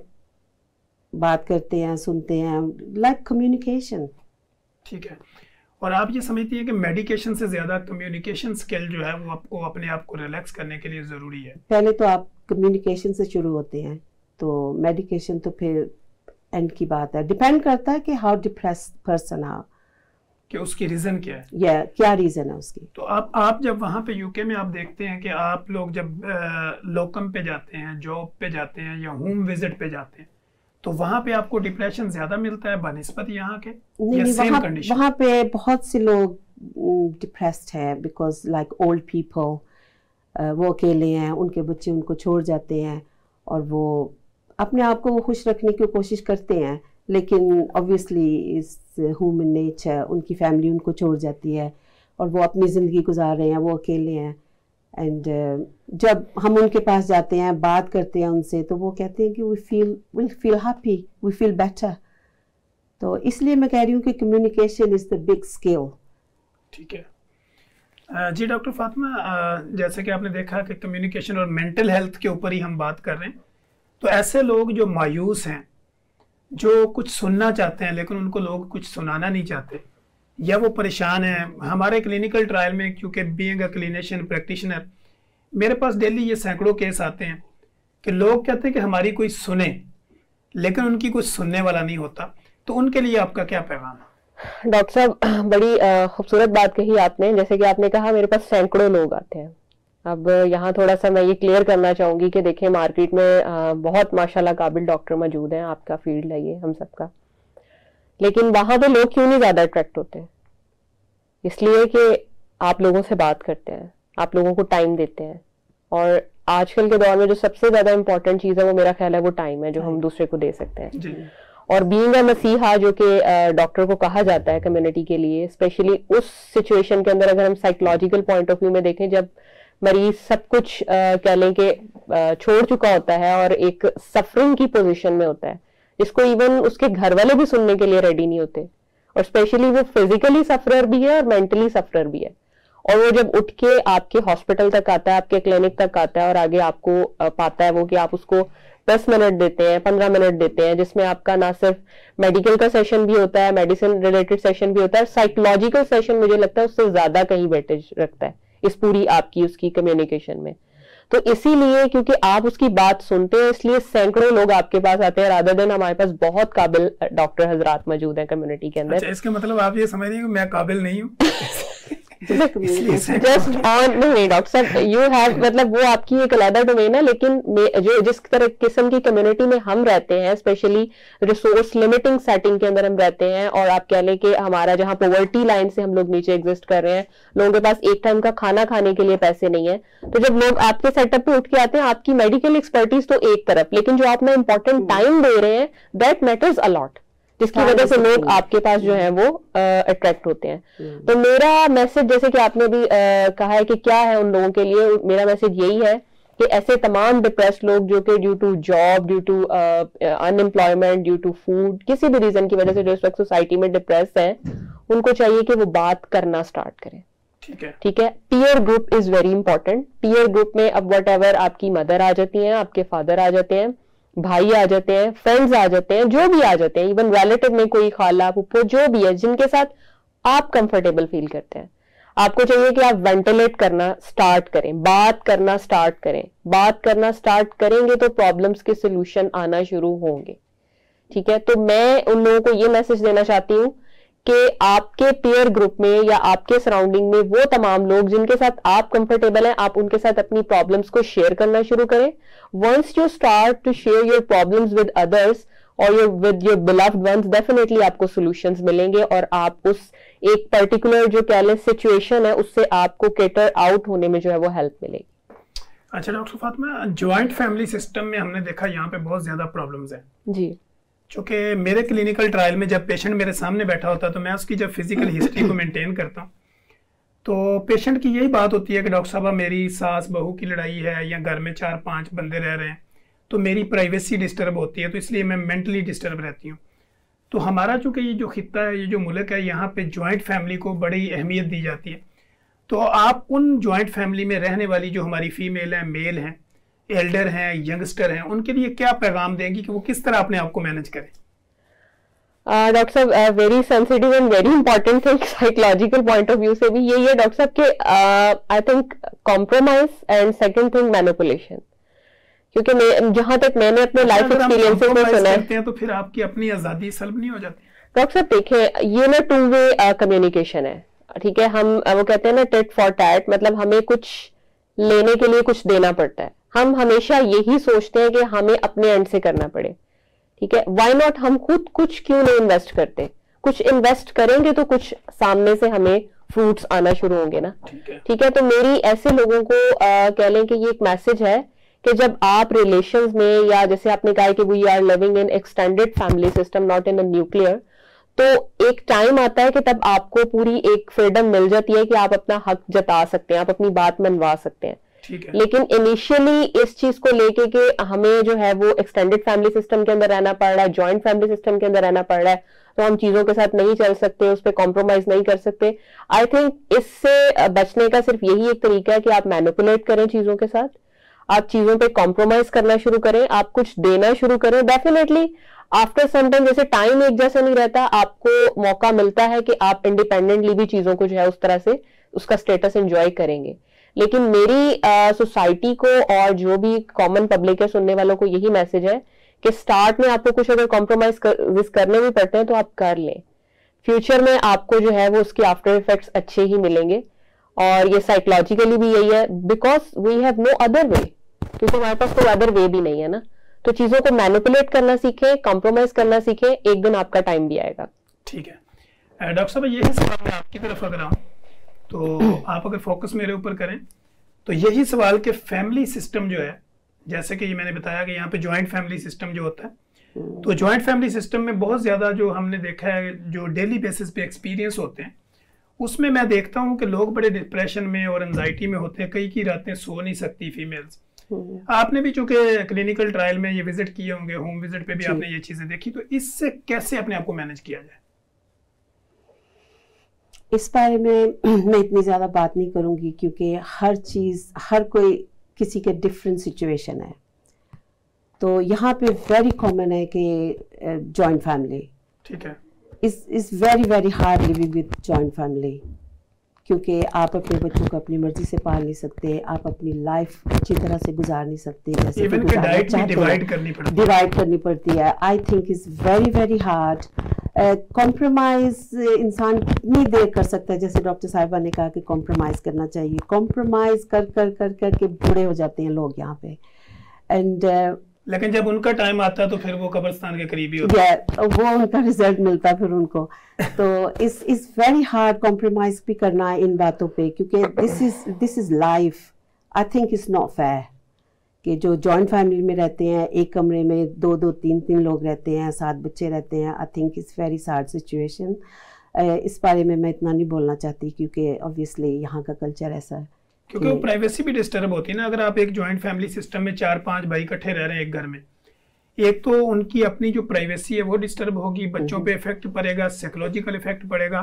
बात करते हैं, सुनते हैं, लाइक कम्युनिकेशन। ठीक है। और आप ये समझती हैं कि मेडिकेशन से ज़्यादा कम्युनिकेशन स्किल जो है वो आपको अपने आप को रिलैक्स करने के लिए ज़रूरी है? पहले तो आप कम्युनिकेशन से शुरू होते हैं, तो मेडिकेशन तो फिर एंड की बात है। डिपेंड करता है कि हाउ डिप्रेस्ड पर्सन आ, कि उसकी रीज़न क्या है, या क्या रीज़न है उसकी। तो आप जब वहाँ पे यूके में आप देखते हैं कि आप लोग जब लोकम पे जाते हैं, जॉब पे जाते हैं या होम विजिट पे जाते हैं, तो वहाँ पे आपको डिप्रेशन ज़्यादा मिलता है बनिस्बत यहाँ के? नहीं, वहाँ पे बहुत से लोग डिप्रेस्ड है, बिकॉज लाइक ओल्ड पीपल, वो अकेले हैं, उनके बच्चे उनको छोड़ जाते हैं और वो अपने आप को वो खुश रखने की कोशिश करते हैं, लेकिन ऑब्वियसली इस ह्यूमन नेचर, उनकी फैमिली उनको छोड़ जाती है और वो अपनी ज़िंदगी गुजार रहे हैं, वो अकेले हैं। एंड जब हम उनके पास जाते हैं, बात करते हैं उनसे, तो वो कहते हैं कि we feel happy, we feel better. तो इसलिए मैं कह रही हूँ कि communication is the big skill. ठीक है जी डॉक्टर फातिमा, जैसे कि आपने देखा कि कम्युनिकेशन और मेंटल हेल्थ के ऊपर ही हम बात कर रहे हैं, तो ऐसे लोग जो मायूस हैं, जो कुछ सुनना चाहते हैं लेकिन उनको लोग कुछ सुनाना नहीं चाहते, या वो परेशान हैं, हमारे क्लिनिकल ट्रायल में, क्योंकि बीइंग अ क्लिनिशियन प्रैक्टिशनर, मेरे पास डेली ये सैकड़ों केस आते हैं कि लोग कहते हैं कि हमारी कोई सुने, लेकिन उनकी कुछ सुनने वाला नहीं होता, तो उनके लिए आपका क्या पैगाम है? डॉक्टर साहब, बड़ी खूबसूरत बात कही आपने। जैसे कि आपने कहा मेरे पास सैकड़ों लोग आते हैं। अब यहाँ थोड़ा सा मैं ये क्लियर करना चाहूंगी कि देखिए मार्केट में बहुत माशाल्लाह काबिल डॉक्टर मौजूद हैं, आपका फील्ड है ये हम सबका, लेकिन वहां पे लोग क्यों नहीं ज्यादा अट्रैक्ट होते? इसलिए कि आप लोगों से बात करते हैं, आप लोगों को टाइम देते हैं, और आजकल के दौर में जो सबसे ज्यादा इंपॉर्टेंट चीज है वो मेरा ख्याल है वो टाइम है, जो हम दूसरे को दे सकते हैं। और बीइंग अ मसीहा, जो कि डॉक्टर को कहा जाता है कम्युनिटी के लिए, स्पेशली उस सिचुएशन के अंदर, अगर हम साइकोलॉजिकल पॉइंट ऑफ व्यू में देखें, जब मरीज सब कुछ कह लें कि छोड़ चुका होता है और एक सफरिंग की पोजीशन में होता है, जिसको इवन उसके घर वाले भी सुनने के लिए रेडी नहीं होते, और स्पेशली वो फिजिकली सफरर भी है और मेंटली सफरर भी है, और वो जब उठ के आपके हॉस्पिटल तक आता है, आपके क्लिनिक तक आता है, और आगे आपको पाता है वो कि आप उसको 10 मिनट देते हैं, 15 मिनट देते हैं, जिसमें आपका ना सिर्फ मेडिकल का सेशन भी होता है, मेडिसिन रिलेटेड सेशन भी होता है, साइकोलॉजिकल सेशन मुझे लगता है उससे ज्यादा कहीं वेटेज रखता है इस पूरी आपकी उसकी कम्युनिकेशन में। तो इसीलिए क्योंकि आप उसकी बात सुनते हैं, इसलिए सैकड़ों लोग आपके पास आते हैं, रादर देन हमारे पास बहुत काबिल डॉक्टर हजरात मौजूद हैं कम्युनिटी के अंदर। अच्छा, इसका मतलब आप ये समझ रही हैं कि मैं काबिल नहीं हूँ? जस्ट ऑन नहीं डॉक्टर साहब, यू हैव, मतलब वो आपकी एक अलग डोमेन है, लेकिन जो जिस तरह किस्म की कम्युनिटी में हम रहते हैं, स्पेशली रिसोर्स लिमिटिंग सेटिंग के अंदर हम रहते हैं, और आप कह लें कि हमारा जहाँ पॉवर्टी लाइन से हम लोग नीचे एग्जिस्ट कर रहे हैं, लोगों के पास एक टाइम का खाना खाने के लिए पैसे नहीं है, तो जब लोग आपके सेटअप पे उठ के आते हैं, आपकी मेडिकल एक्सपर्टीज तो एक तरफ, लेकिन जो आप में इंपॉर्टेंट टाइम दे रहे हैं, दैट मैटर्स अलॉट, जिसकी वजह से लोग आपके पास जो है वो अट्रैक्ट होते हैं। तो मेरा मैसेज, जैसे कि आपने भी कहा है कि क्या है उन लोगों के लिए, मेरा मैसेज यही है कि ऐसे तमाम डिप्रेस्ड लोग जो कि due to job, due to unemployment, due to food, किसी भी रीजन की वजह से जो इस वक्त सोसाइटी में डिप्रेस है, उनको चाहिए कि वो बात करना स्टार्ट करें। ठीक है। Peer group is very important. Peer group में अब वट एवर आपकी मदर आ जाती हैं, आपके फादर आ जाते हैं, भाई आ जाते हैं, फ्रेंड्स आ जाते हैं, जो भी आ जाते हैं, इवन रिलेटिव में कोई खाला फूफो जो भी है, जिनके साथ आप कंफर्टेबल फील करते हैं, आपको चाहिए कि आप वेंटिलेट करना स्टार्ट करें, बात करना स्टार्ट करें। बात करना स्टार्ट करेंगे तो प्रॉब्लम्स के सोल्यूशन आना शुरू होंगे। ठीक है। तो मैं उन लोगों को ये मैसेज देना चाहती हूँ कि आपके पीयर ग्रुप में या आपके सराउंडिंग में वो तमाम लोग जिनके साथ आप कंफर्टेबल हैं, आप उनके साथ अपनी प्रॉब्लम्स को शेयर करना शुरू करें. Once you start to share your problems with others और with your beloved ones, definitely आपको सॉल्यूशंस मिलेंगे और आप उस एक पर्टिकुलर जो कह लें सिचुएशन है उससे आपको कैटर आउट होने में जो है वो हेल्प मिलेगी. अच्छा doctor Fatima, joint family system में हमने देखा यहाँ पे बहुत ज्यादा प्रॉब्लम्स हैं जी. चूँकि मेरे क्लिनिकल ट्रायल में जब पेशेंट मेरे सामने बैठा होता है तो मैं उसकी जब फिजिकल हिस्ट्री को मेंटेन करता हूँ तो पेशेंट की यही बात होती है कि डॉक्टर साहब मेरी सास बहू की लड़ाई है या घर में 4-5 बंदे रह रहे हैं तो मेरी प्राइवेसी डिस्टर्ब होती है, तो इसलिए मैं मेंटली डिस्टर्ब रहती हूँ. तो हमारा चूँकि ये जो खित्ता है, ये जो मुल्क है, यहाँ पे ज्वाइंट फैमिली को बड़ी अहमियत दी जाती है. तो आप उन ज्वाइंट फैमिली में रहने वाली जो हमारी फीमेल हैं, मेल हैं, एल्डर हैं, यंगस्टर हैं, उनके लिए क्या पैगाम देंगी कि वो किस तरह अपने आप को मैनेज करें? डॉक्टर साहब, very sensitive and very important thing psychological point of view से भी यही है डॉक्टर साहब के I think compromise and second thing manipulation. क्योंकि मैं जहां तक मैंने अपने लाइफ एक्सपीरियंसेस में सुना है तो फिर आपकी अपनी आजादी सल्ब नहीं हो जाती? डॉक्टर साहब देखें, ये ना 2 वे कम्युनिकेशन है, ठीक है. हम वो कहते हैं ना टिट फॉर टैट, मतलब हमें कुछ लेने के लिए कुछ देना पड़ता है. हम हमेशा यही सोचते हैं कि हमें अपने एंड से करना पड़े, ठीक है. व्हाई नॉट हम खुद कुछ क्यों नहीं इन्वेस्ट करते? कुछ इन्वेस्ट करेंगे तो कुछ सामने से हमें फ्रूट्स आना शुरू होंगे ना, ठीक है. तो मेरी ऐसे लोगों को कह लें कि ये एक मैसेज है कि जब आप रिलेशंस में, या जैसे आपने कहा कि we are living in extended family system not in a nuclear, तो एक टाइम आता है कि तब आपको पूरी एक फ्रीडम मिल जाती है कि आप अपना हक जता सकते हैं, आप अपनी बात मनवा सकते हैं. लेकिन इनिशियली इस चीज को लेके कि हमें जो है वो एक्सटेंडेड फैमिली सिस्टम के अंदर रहना पड़ रहा है, ज्वाइंट फैमिली सिस्टम के अंदर रहना पड़ रहा है, तो हम चीजों के साथ नहीं चल सकते, उस पर कॉम्प्रोमाइज नहीं कर सकते. आई थिंक इससे बचने का सिर्फ यही एक तरीका है कि आप मैनिपुलेट करें चीजों के साथ, आप चीजों पे कॉम्प्रोमाइज करना शुरू करें, आप कुछ देना शुरू करें. डेफिनेटली आफ्टर सम टाइम, जैसे टाइम एक जैसा नहीं रहता, आपको मौका मिलता है कि आप इंडिपेंडेंटली भी चीजों को जो है उस तरह से उसका स्टेटस एंजॉय करेंगे. लेकिन मेरी सोसाइटी को और जो भी कॉमन पब्लिक है, सुनने वालों को यही मैसेज है कि स्टार्ट में आपको कुछ अगर कॉम्प्रोमाइज करने भी पड़ते हैं तो आप कर लें. फ्यूचर में आपको जो है वो उसके आफ्टर इफेक्ट्स अच्छे ही मिलेंगे. और ये साइकोलॉजिकली भी यही है, because we have no other way, क्योंकि हमारे पास कोई अदर वे भी नहीं है ना. तो चीजों को मैनिपुलेट करना सीखें, कॉम्प्रोमाइज करना सीखें, एक दिन आपका टाइम भी आएगा. ठीक है डॉक्टर साहब, यही सवाल मैं आपकी तरफ अगर आऊं तो आप अगर फोकस मेरे ऊपर करें तो यही सवाल कि फैमिली सिस्टम जो है, जैसे कि ये मैंने बताया कि यहाँ पे ज्वाइंट फैमिली सिस्टम जो होता है, तो ज्वाइंट फैमिली सिस्टम में बहुत ज़्यादा जो हमने देखा है, जो डेली बेसिस पे एक्सपीरियंस होते हैं, उसमें मैं देखता हूँ कि लोग बड़े डिप्रेशन में और एंजाइटी में होते हैं. कई की रातें सो नहीं सकती फीमेल्स. आपने भी चूंकि क्लिनिकल ट्रायल में ये विजिट किए होंगे, होम विजिट पे भी आपने ये चीजें देखी, तो इससे कैसे अपने आप को मैनेज किया जाए? इस बारे में मैं इतनी ज़्यादा बात नहीं करूंगी क्योंकि हर चीज़, हर कोई किसी के डिफरेंट सिचुएशन है. तो यहाँ पे वेरी कॉमन है कि जॉइंट फैमिली, ठीक है, is very very hard living with joint family, क्योंकि आप अपने बच्चों को अपनी मर्जी से पाल नहीं सकते, आप अपनी लाइफ अच्छी तरह से गुजार नहीं सकते, जैसे डिवाइड करनी पड़ती है. I think is very very hard. Compromise इंसान कितनी देर कर सकता है, जैसे डॉक्टर साहिबा ने कहा कि कॉम्प्रोमाइज करना चाहिए. कॉम्प्रोमाइज कर कर कर कर के बूढ़े हो जाते हैं लोग यहाँ पे. एंड लेकिन जब उनका टाइम आता है तो फिर वो कब्रिस्तान के करीब ही होता है, वो उनका रिजल्ट मिलता है फिर उनको. तो इस वेरी हार्ड कॉम्प्रोमाइज भी करना है इन बातों पे, क्योंकि this is life. I think it's not fair कि जो जॉइंट फैमिली में रहते हैं, एक कमरे में 2-2, 3-3 लोग रहते हैं, 7 बच्चे रहते हैं. I think it's very sad situation. इस बारे में मैं इतना नहीं बोलना चाहती क्योंकि ऑब्वियसली यहाँ का कल्चर ऐसा है, क्योंकि वो प्राइवेसी भी डिस्टर्ब होती है ना. अगर आप एक जॉइंट फैमिली सिस्टम में 4-5 भाई इकट्ठे रह रहे हैं एक घर में, एक तो उनकी अपनी जो प्राइवेसी है वो डिस्टर्ब होगी, बच्चों पे इफेक्ट पड़ेगा, साइकोलॉजिकल इफेक्ट पड़ेगा.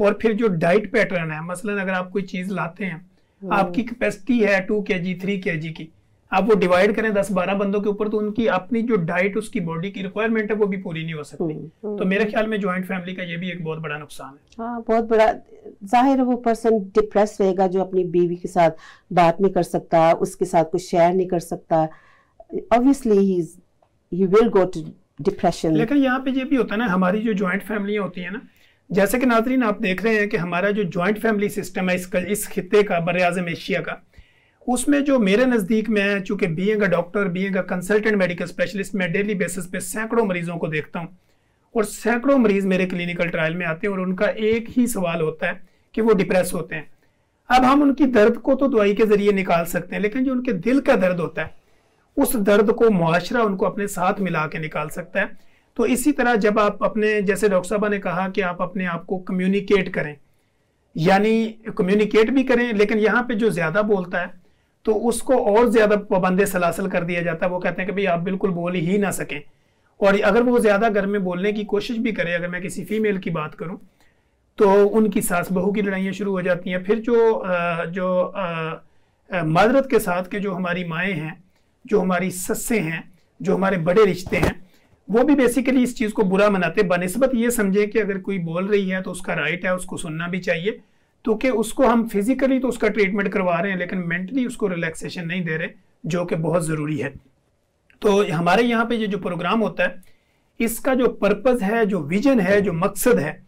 और फिर जो डाइट पैटर्न है, मसलन अगर आप कोई चीज लाते हैं, आपकी कैपेसिटी है 2 kg 3 kg की, आप वो डिवाइड करें 10-12 बंदों के ऊपर, तो उनकी अपनी जो डाइट, उसकी बॉडी की रिक्वायरमेंट है वो भी पूरी नहीं हो सकती. तो मेरे ख्याल में जॉइंट फैमिली का ये भी एक बहुत बड़ा नुकसान है. हाँ, बहुत बड़ा. जाहिर है वो पर्सन डिप्रेस रहेगा जो अपनी बीवी के साथ बात नहीं कर सकता, उसके साथ कुछ शेयर नहीं कर सकता. Obviously he will go to depression. लेकिन यहाँ पे ये भी होता है ना, हमारी जो जॉइंट फैमिली होती है ना, जैसे कि नाज़रीन आप देख रहे हैं कि हमारा जो जॉइंट फैमिली सिस्टम है इस खित्ते का, बर-ए-आज़म एशिया का, उसमें जो मेरे नज़दीक में है, चूँकि being a doctor, being a consultant medical specialist, मैं डेली बेसिस पे सैकड़ों मरीजों को देखता हूँ और सैकड़ों मरीज मेरे क्लिनिकल ट्रायल में आते हैं और उनका एक ही सवाल होता है कि वो डिप्रेस होते हैं। अब हम उनकी दर्द को तो दवाई के जरिए निकाल सकते हैं, लेकिन जो उनके दिल का दर्द होता है उस दर्द को मुआशरा उनको अपने साथ मिला के निकाल सकता है। तो इसी तरह जब आप अपने, जैसे डॉक्टर साहबा ने कहा कि आप अपने आप को कम्युनिकेट करें, यानी कम्युनिकेट भी करें, लेकिन यहाँ पे जो ज्यादा बोलता है तो उसको और ज्यादा पाबंदे सलासल कर दिया जाता है। वो कहते हैं कि भाई आप बिल्कुल बोल ही ना सकें, और अगर वो ज्यादा घर में बोलने की कोशिश भी करे, अगर मैं किसी फीमेल की बात करूं तो उनकी सास बहू की लड़ाइयाँ शुरू हो जाती हैं। फिर जो मादरत के साथ के जो हमारी माएँ हैं, जो हमारी सस्सें हैं, जो हमारे बड़े रिश्ते हैं, वो भी बेसिकली इस चीज़ को बुरा मनाते, बनिस्बत ये समझे कि अगर कोई बोल रही है तो उसका राइट है, उसको सुनना भी चाहिए, तो कि उसको हम फिजिकली तो उसका ट्रीटमेंट करवा रहे हैं लेकिन मेंटली उसको रिलैक्सेशन नहीं दे रहे, जो कि बहुत ज़रूरी है। तो हमारे यहाँ पे ये जो प्रोग्राम होता है, इसका जो पर्पज़ है, जो विजन है, जो मकसद है,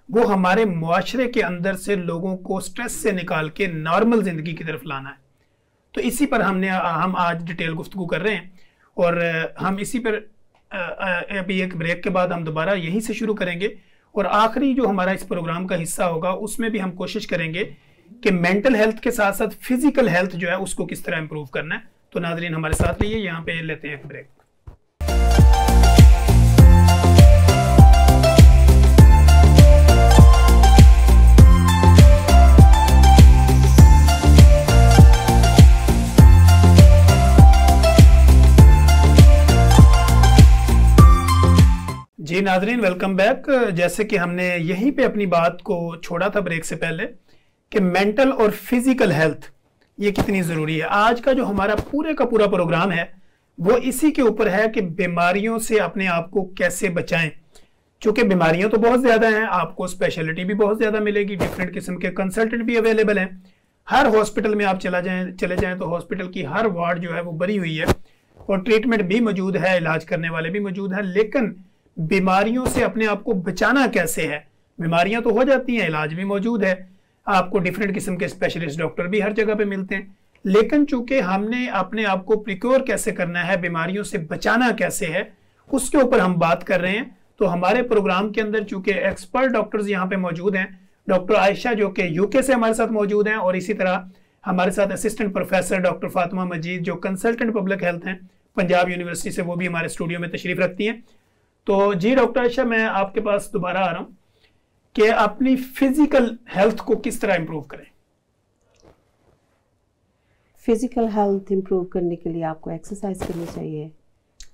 वो हमारे मुआशरे के अंदर से लोगों को स्ट्रेस से निकाल के नॉर्मल ज़िंदगी की तरफ लाना है। तो इसी पर हम आज डिटेल गुफ्तगू कर रहे हैं और हम इसी पर अभी एक ब्रेक के बाद हम दोबारा यहीं से शुरू करेंगे और आखिरी जो हमारा इस प्रोग्राम का हिस्सा होगा उसमें भी हम कोशिश करेंगे कि मेंटल हेल्थ के साथ साथ फिजिकल हेल्थ जो है उसको किस तरह इंप्रूव करना है। तो नाजरीन हमारे साथ रहिए, यहाँ पे लेते हैं एक ब्रेक। जी नाजरीन वेलकम बैक। जैसे कि हमने यहीं पे अपनी बात को छोड़ा था ब्रेक से पहले कि मेंटल और फिजिकल हेल्थ ये कितनी ज़रूरी है। आज का जो हमारा पूरे का पूरा प्रोग्राम है वो इसी के ऊपर है कि बीमारियों से अपने आप को कैसे बचाएं। चूँकि बीमारियां तो बहुत ज़्यादा हैं, आपको स्पेशलिटी भी बहुत ज़्यादा मिलेगी, डिफरेंट किस्म के कंसल्टेंट भी अवेलेबल हैं। हर हॉस्पिटल में आप चले जाएँ तो हॉस्पिटल की हर वार्ड जो है वो भरी हुई है और ट्रीटमेंट भी मौजूद है, इलाज करने वाले भी मौजूद हैं। लेकिन बीमारियों से अपने आप को बचाना कैसे है? बीमारियां तो हो जाती हैं, इलाज भी मौजूद है, आपको डिफरेंट किस्म के स्पेशलिस्ट डॉक्टर भी हर जगह पे मिलते हैं, लेकिन चूंकि हमने अपने आप को प्रिक्योर कैसे करना है, बीमारियों से बचाना कैसे है, उसके ऊपर हम बात कर रहे हैं। तो हमारे प्रोग्राम के अंदर चूंकि एक्सपर्ट डॉक्टर्स यहाँ पे मौजूद हैं, डॉक्टर आयशा जो कि यूके से हमारे साथ मौजूद हैं, और इसी तरह हमारे साथ असिस्टेंट प्रोफेसर डॉक्टर फातिमा मजीद जो कंसल्टेंट पब्लिक हेल्थ हैं पंजाब यूनिवर्सिटी से, वो भी हमारे स्टूडियो में तशरीफ रखती हैं। तो जी डॉक्टर आयशा, मैं आपके पास दोबारा आ रहा हूँ कि अपनी फिजिकल हेल्थ को किस तरह इंप्रूव करें। फिजिकल हेल्थ इंप्रूव करने के लिए आपको एक्सरसाइज करनी चाहिए।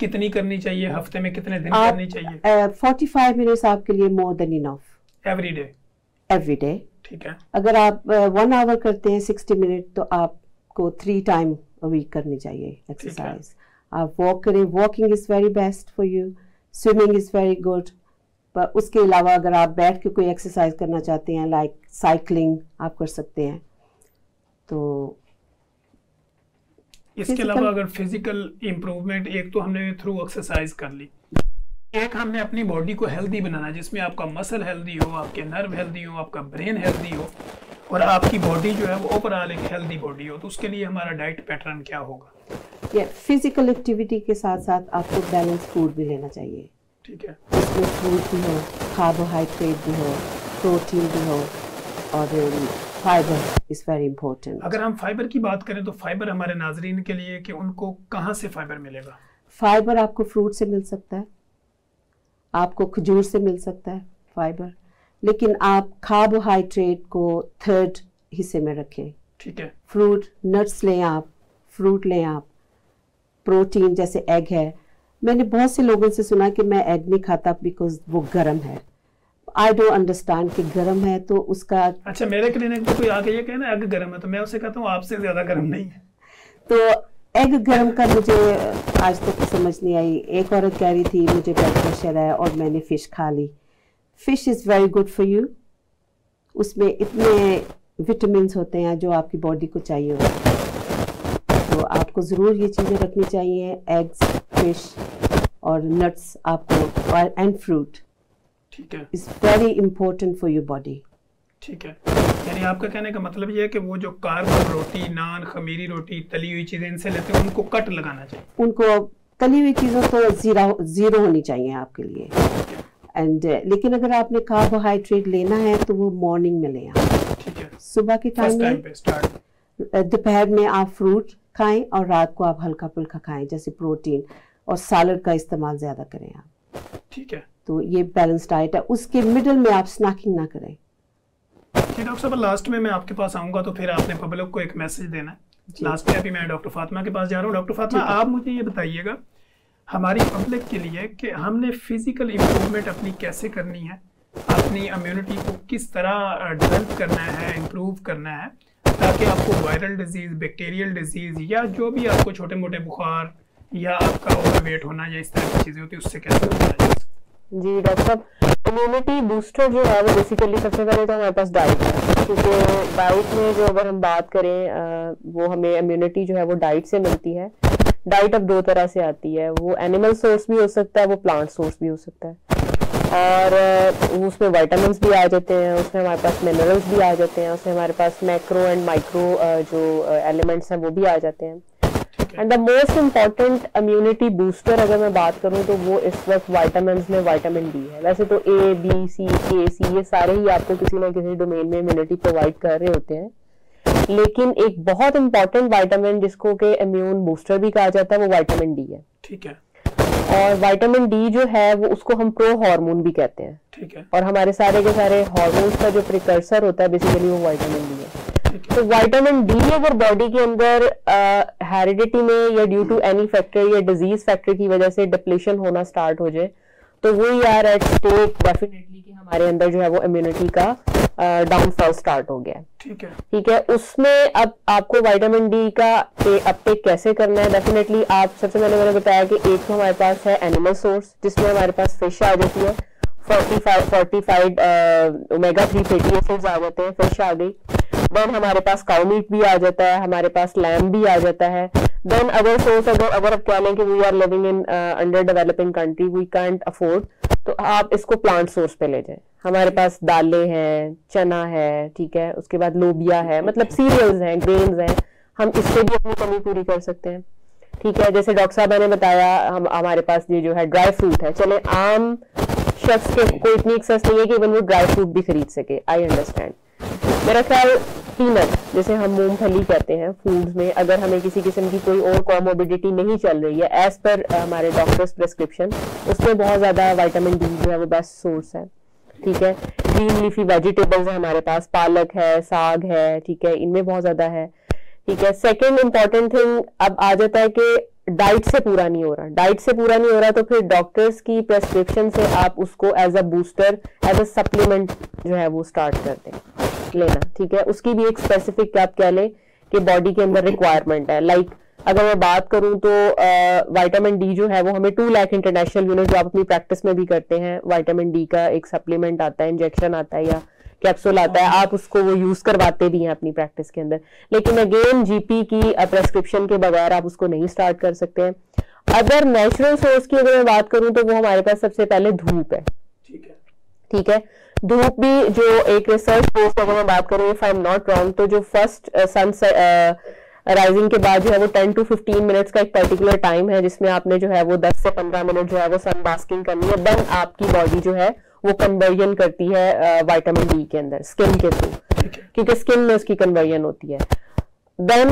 कितनी करनी चाहिए? हफ्ते में कितने दिन करनी चाहिए? 45 मिनट्स आपके लिए more than enough. Every day? Every day, ठीक है। अगर आप 1 आवर करते हैं 60 मिनट, तो आपको 3 टाइम अ वीक करनी चाहिए एक्सरसाइज। आप वॉक करें, walking is very best for you, swimming is very good. पर उसके अलावा अगर आप बैठ के कोई एक्सरसाइज करना चाहते हैं, लाइक साइकिलिंग आप कर सकते हैं। तो इसके अलावा अगर फिजिकल इंप्रूवमेंट, एक तो हमने थ्रू एक्सरसाइज कर ली, एक हमने अपनी बॉडी को हेल्दी बनाना, जिसमें आपका मसल हेल्दी हो, आपके नर्व हेल्दी हो, आपका ब्रेन हेल्दी हो और आपकी बॉडी जो है वो ओवरऑल एक हेल्दी बॉडी हो। तो उसके लिए हमारा डाइट पैटर्न क्या होगा? फिजिकल एक्टिविटी के साथ साथ आपको बैलेंस फूड भी लेना चाहिए। ठीक है, इसमें फ्रूट भी हो, कार्बोहाइड्रेट भी हो, प्रोटीन भी हो, और फाइबर इज वेरी इंपॉर्टेंट। अगर हम फाइबर की बात करें तो फाइबर हमारे नाजरीन के लिए कि उनको कहाँ से फाइबर मिलेगा? फाइबर आपको फ्रूट से मिल सकता है, आपको खजूर से मिल सकता है फाइबर, लेकिन आप कार्बोहाइड्रेट को 3rd हिस्से में रखें। ठीक है, फ्रूट, नट्स लें आप, फ्रूट लें आप, प्रोटीन जैसे एग है। मैंने बहुत से लोगों से सुना कि मैं एग नहीं खाता बिकॉज वो गर्म है। आई डोंट अंडरस्टैंड कि गर्म है तो उसका। अच्छा, मेरे क्लिनिक में कोई आके ये कहे ना एग गर्म है, तो मैं उससे कहता हूँ आपसे ज्यादा गर्म नहीं है। तो एग गर्म का मुझे आज तक समझ नहीं आई। एक औरत कह रही थी मुझे ब्लड प्रेशर है और मैंने फिश खा ली। Fish is very good for you, उसमें इतने विटामिन होते हैं जो आपकी बॉडी को चाहिए होता है। तो आपको ज़रूर ये चीज़ें रखनी चाहिए, एग्स, फिश और नट्स आपको, और एंड फ्रूट। ठीक है, is very important for your body. ठीक है, यानी आपका कहने का मतलब ये है कि वो जो कार्ब रोटी, नान, खमीरी रोटी, तली हुई चीजें इनसे लेते हैं उनको कट लगाना चाहिए। उनको तली हुई चीजों तो जीरो होनी चाहिए आपके लिए। एंड लेकिन अगर आपने कार्बोहाइड्रेट लेना है तो वो मॉर्निंग में लें आप। ठीक है, सुबह के टाइम में, दोपहर में आप फ्रूट खाएं और रात को आप हल्का फुल्का खाएं, जैसे प्रोटीन और सैलड का इस्तेमाल ज्यादा करें आप। ठीक है, तो ये बैलेंस डाइट है। उसके मिडिल में आप स्नैकिंग ना करें। डॉक्टर साहब, लास्ट में मैं आपके पास आऊंगा तो फिर आपने पब्लिक को एक मैसेज देना है। लास्ट में अभी मैं डॉक्टर फातिमा के पास जा रहा हूँ। डॉक्टर फातिमा, आप मुझे ये बताइएगा हमारी पब्लिक के लिए कि हमने फिजिकल इम्प्रूवमेंट अपनी कैसे करनी है, अपनी इम्यूनिटी को किस तरह डेवलप करना है, इम्प्रूव करना है, ताकि आपको वायरल डिजीज़, बैक्टीरियल डिजीज़ या जो भी आपको छोटे मोटे बुखार या आपका ओवरवेट होना या इस तरह की चीज़ें होती है उससे कैसे बचना जाए। जी डॉक्टर साहब, इम्यूनिटी बूस्टर जो है वो बेसिकली सबसे पहले तो हमारे पास डाइट है, क्योंकि डाइट में जो अगर हम बात करें वो हमें इम्यूनिटी जो है वो डाइट से मिलती है। डाइट अब दो तरह से आती है, वो एनिमल सोर्स भी हो सकता है, वो प्लांट सोर्स भी हो सकता है, और उसमें विटामिन्स भी आ जाते हैं, उसमें हमारे पास मिनरल्स भी आ जाते हैं, उसमें हमारे पास मैक्रो एंड माइक्रो जो एलिमेंट्स हैं वो भी आ जाते हैं। And the most important immunity booster अगर मैं बात करूं तो वो इस वक्त विटामिन्स में विटामिन डी है। वैसे तो ए, बी, सी, के, सी ये सारे ही आपको किसी ना किसी डोमेन में इम्यूनिटी प्रोवाइड कर रहे होते हैं, लेकिन एक बहुत इंपॉर्टेंट विटामिन जिसको के इम्यून बूस्टर भी कहा जाता है वो विटामिन डी है। ठीक है, और विटामिन डी जो है वो उसको हम प्रो हार्मोन भी कहते हैं। ठीक है, और हमारे सारे के सारे हार्मोन्स का जो प्रिकर्सर होता है बेसिकली वो विटामिन डी है। तो विटामिन डी अगर बॉडी के अंदर हेरिडिटी में या ड्यू टू एनी फैक्टर या डिजीज फैक्टर की वजह से डिप्लीशन होना स्टार्ट हो जाए तो we are at state definitely कि हमारे अंदर जो है वो इम्यूनिटी का डाउनफॉल स्टार्ट हो गया है। ठीक है, ठीक है, उसमें अब आपको विटामिन डी का अपटेक कैसे करना है, डेफिनेटली आप सबसे पहले मैंने बताया कि एक तो हमारे पास है एनिमल सोर्स जिसमें हमारे पास फिश आ जाती है, फोर्टिफाइड ओमेगा 3 फैटी एसिड्स आ जाते हैं, फिश आ गई। देन हमारे पास काउ मीट भी आ जाता है, हमारे पास लैम्ब भी आ जाता है। देन अदर सोर्स अगर आप कह लें कि we are living in under developing country, we can't afford, तो आप इसको प्लांट सोर्स पे ले जाएं। हमारे पास दालें हैं, चना है, ठीक है, उसके बाद लोबिया है, मतलब सीरियल्स हैं, ग्रेन्स हैं, हम इससे भी अपनी कमी पूरी कर सकते हैं। ठीक है, जैसे डॉक्टर साहब ने बताया हमारे पास ये जो है ड्राई फ्रूट है। चले आम शख्स के कोई इतनी एक्सेस नहीं है कि वो ड्राई फ्रूट भी खरीद सके, आई अंडरस्टैंड। मेरा ख्याल पीनट जैसे हम मूंगफली कहते हैं फूड्स में, अगर हमें किसी किस्म की कोई और कॉमोबिडिटी नहीं चल रही है एज पर हमारे डॉक्टर्स प्रिस्क्रिप्शन, उसमें बहुत ज्यादा विटामिन डी जो है वो बेस्ट सोर्स है। ठीक है, ग्रीन लीफी वेजिटेबल्स है हमारे पास, पालक है, साग है, ठीक है, इनमें बहुत ज्यादा है। ठीक है, सेकेंड इंपॉर्टेंट थिंग अब आ जाता है कि डाइट से पूरा नहीं हो रहा, डाइट से पूरा नहीं हो रहा तो फिर डॉक्टर्स की प्रेस्क्रिप्शन से आप उसको as a booster, as a supplement जो है वो स्टार्ट कर दें लेना। ठीक है, उसकी भी एक स्पेसिफिक आप कह लें कि बॉडी के अंदर रिक्वायरमेंट है। लाइक अगर मैं बात करूं तो विटामिन डी जो है वो हमें 2 लाख इंटरनेशनल यूनिट जो आप अपनी प्रैक्टिस में भी करते हैं, विटामिन डी का एक सप्लीमेंट आता है, इंजेक्शन आता है या कैप्सूल आता है, आप उसको वो यूज करवाते भी हैं अपनी प्रैक्टिस के अंदर, लेकिन अगेन जीपी की प्रेस्क्रिप्शन के बगैर आप उसको नहीं स्टार्ट कर सकते हैं। अगर नेचुरल सोर्स की अगर मैं बात करूं तो वो हमारे पास सबसे पहले धूप है। ठीक है, धूप भी जो एक रिसर्च बेस्ड अगर मैं बात करूं, if I am not wrong, तो जो फर्स्ट सन राइजिंग के बाद जो है वो 10 to 15 मिनट्स का एक पर्टिकुलर टाइम है जिसमें आपने जो है वो 10 से 15 मिनट जो है वो सन बास्किंग करनी है। देन आपकी बॉडी जो है वो कन्वर्जन करती है विटामिन डी के अंदर स्किन के थ्रू, क्योंकि स्किन में उसकी कन्वर्जन होती है। देन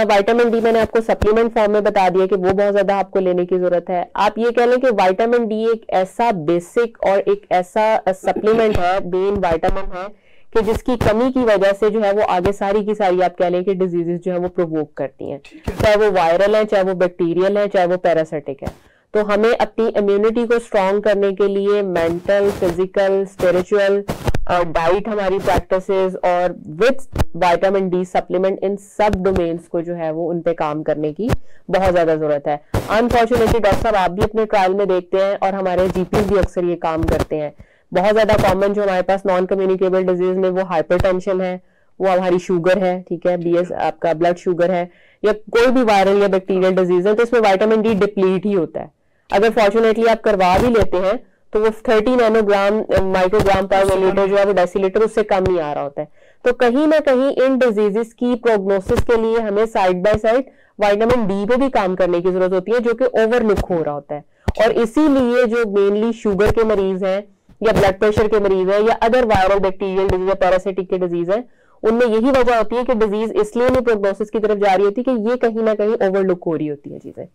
विटामिन डी मैंने आपको सप्लीमेंट फॉर्म में बता दिया कि वो बहुत ज्यादा आपको लेने की जरूरत है। आप ये कह लें कि विटामिन डी एक ऐसा बेसिक और एक ऐसा सप्लीमेंट है, मेन विटामिन है कि जिसकी कमी की वजह से जो है वो आगे सारी की सारी आप कह लें कि डिजीजेस जो है वो प्रोवोक करती हैं, चाहे वो वायरल है, चाहे वो बैक्टीरियल है, चाहे वो पैरासिटिक है। तो हमें अपनी इम्यूनिटी को स्ट्रॉन्ग करने के लिए मेंटल, फिजिकल, स्पिरिचुअल डाइट हमारी प्रैक्टिसेस और विद विटामिन डी सप्लीमेंट, इन सब डोमेन्स को जो है वो उन पे काम करने की बहुत ज्यादा जरूरत है। अनफॉर्चुनेटली डॉक्टर साहब आप भी अपने ट्रायल में देखते हैं और हमारे जीपी भी अक्सर ये काम करते हैं। बहुत ज्यादा कॉमन जो हमारे पास नॉन कम्युनिकेबल डिजीज में वो हाइपरटेंशन है, वो हमारी शुगर है, ठीक है, बीएस आपका ब्लड शुगर है, या कोई भी वायरल या बैक्टीरियल डिजीज है, तो इसमें विटामिन डी डिप्लीट ही होता है। अगर फॉर्चुनेटली आप करवा भी लेते हैं तो वो 30 नैनोग्राम माइक्रोग्राम पर मिलीलीटर जो है वो डेसीलीटर उससे कम ही आ रहा होता है। तो कहीं ना कहीं इन डिजीजेस की प्रोग्नोसिस के लिए हमें side by side vitamin D पे भी काम करने की जरूरत होती है, जो कि ओवरलुक हो रहा होता है। और इसीलिए जो मेनली शुगर के मरीज हैं या ब्लड प्रेशर के मरीज हैं या अदर वायरल बैक्टीरियल डिजीज या पैरासिटिक के डिजीज हैं, उनमें यही वजह होती है कि डिजीज इसलिए नहीं प्रोग्नोसिस की तरफ जा रही होती कि ये कहीं ना कहीं ओवरलुक हो रही होती है चीजें।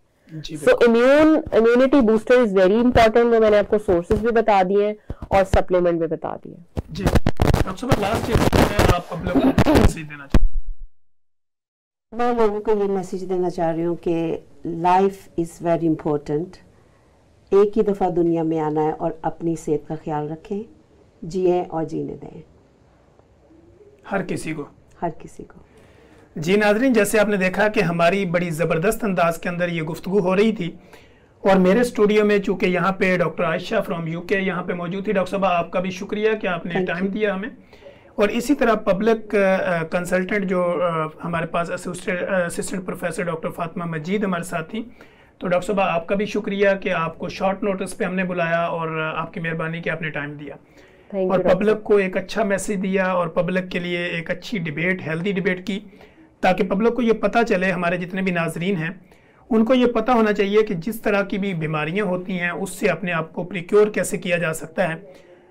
So immunity booster is very important. मैंने आपको सोर्सेज भी बता दिए हैं और सप्लीमेंट भी बता दिए जी। मैं लोगों को ये मैसेज देना चाह रही हूँ कि लाइफ इज वेरी इंपॉर्टेंट। एक ही दफ़ा दुनिया में आना है और अपनी सेहत का ख्याल रखें, जिए और जीने दें हर किसी को। जी नाज़रीन, जैसे आपने देखा कि हमारी बड़ी ज़बरदस्त अंदाज के अंदर ये गुफ्तगू हो रही थी और मेरे स्टूडियो में चूंकि यहाँ पे डॉक्टर आयशा फ्रॉम यूके यहाँ पे मौजूद थी। डॉक्टर साहब, आपका भी शुक्रिया कि आपने टाइम दिया हमें। और इसी तरह पब्लिक कंसल्टेंट जो हमारे पास असिस्टेंट प्रोफेसर डॉक्टर फातिमा मजीद हमारे साथ थी। तो डॉक्टर साहब, आपका भी शुक्रिया कि आपको शॉर्ट नोटिस पे हमने बुलाया और आपकी मेहरबानी कि आपने टाइम दिया और पब्लिक को एक अच्छा मैसेज दिया और पब्लिक के लिए एक अच्छी डिबेट, हेल्दी डिबेट की, ताकि पब्लिक को ये पता चले, हमारे जितने भी नाजरीन हैं उनको ये पता होना चाहिए कि जिस तरह की भी बीमारियां होती हैं उससे अपने आप को प्रिक्योर कैसे किया जा सकता है,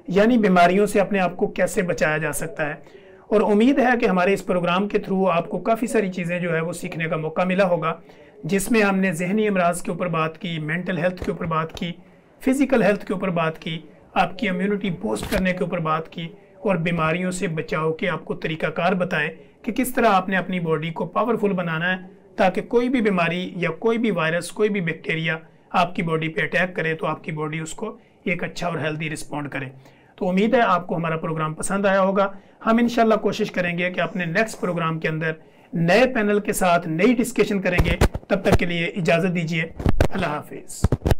यानी बीमारियों से अपने आप को कैसे बचाया जा सकता है। और उम्मीद है कि हमारे इस प्रोग्राम के थ्रू आपको काफ़ी सारी चीज़ें जो है वो सीखने का मौका मिला होगा, जिसमें हमने जहनी अमराज के ऊपर बात की, मेंटल हेल्थ के ऊपर बात की, फिज़िकल हेल्थ के ऊपर बात की, आपकी इम्यूनिटी बूस्ट करने के ऊपर बात की और बीमारियों से बचाव के आपको तरीकाकार बताएं कि किस तरह आपने अपनी बॉडी को पावरफुल बनाना है ताकि कोई भी बीमारी या कोई भी वायरस, कोई भी बैक्टीरिया आपकी बॉडी पे अटैक करे तो आपकी बॉडी उसको एक अच्छा और हेल्दी रिस्पॉन्ड करे। तो उम्मीद है आपको हमारा प्रोग्राम पसंद आया होगा। हम इंशाल्लाह कोशिश करेंगे कि अपने नेक्स्ट प्रोग्राम के अंदर नए पैनल के साथ नई डिस्कशन करेंगे। तब तक के लिए इजाज़त दीजिए। अल्लाह हाफिज़।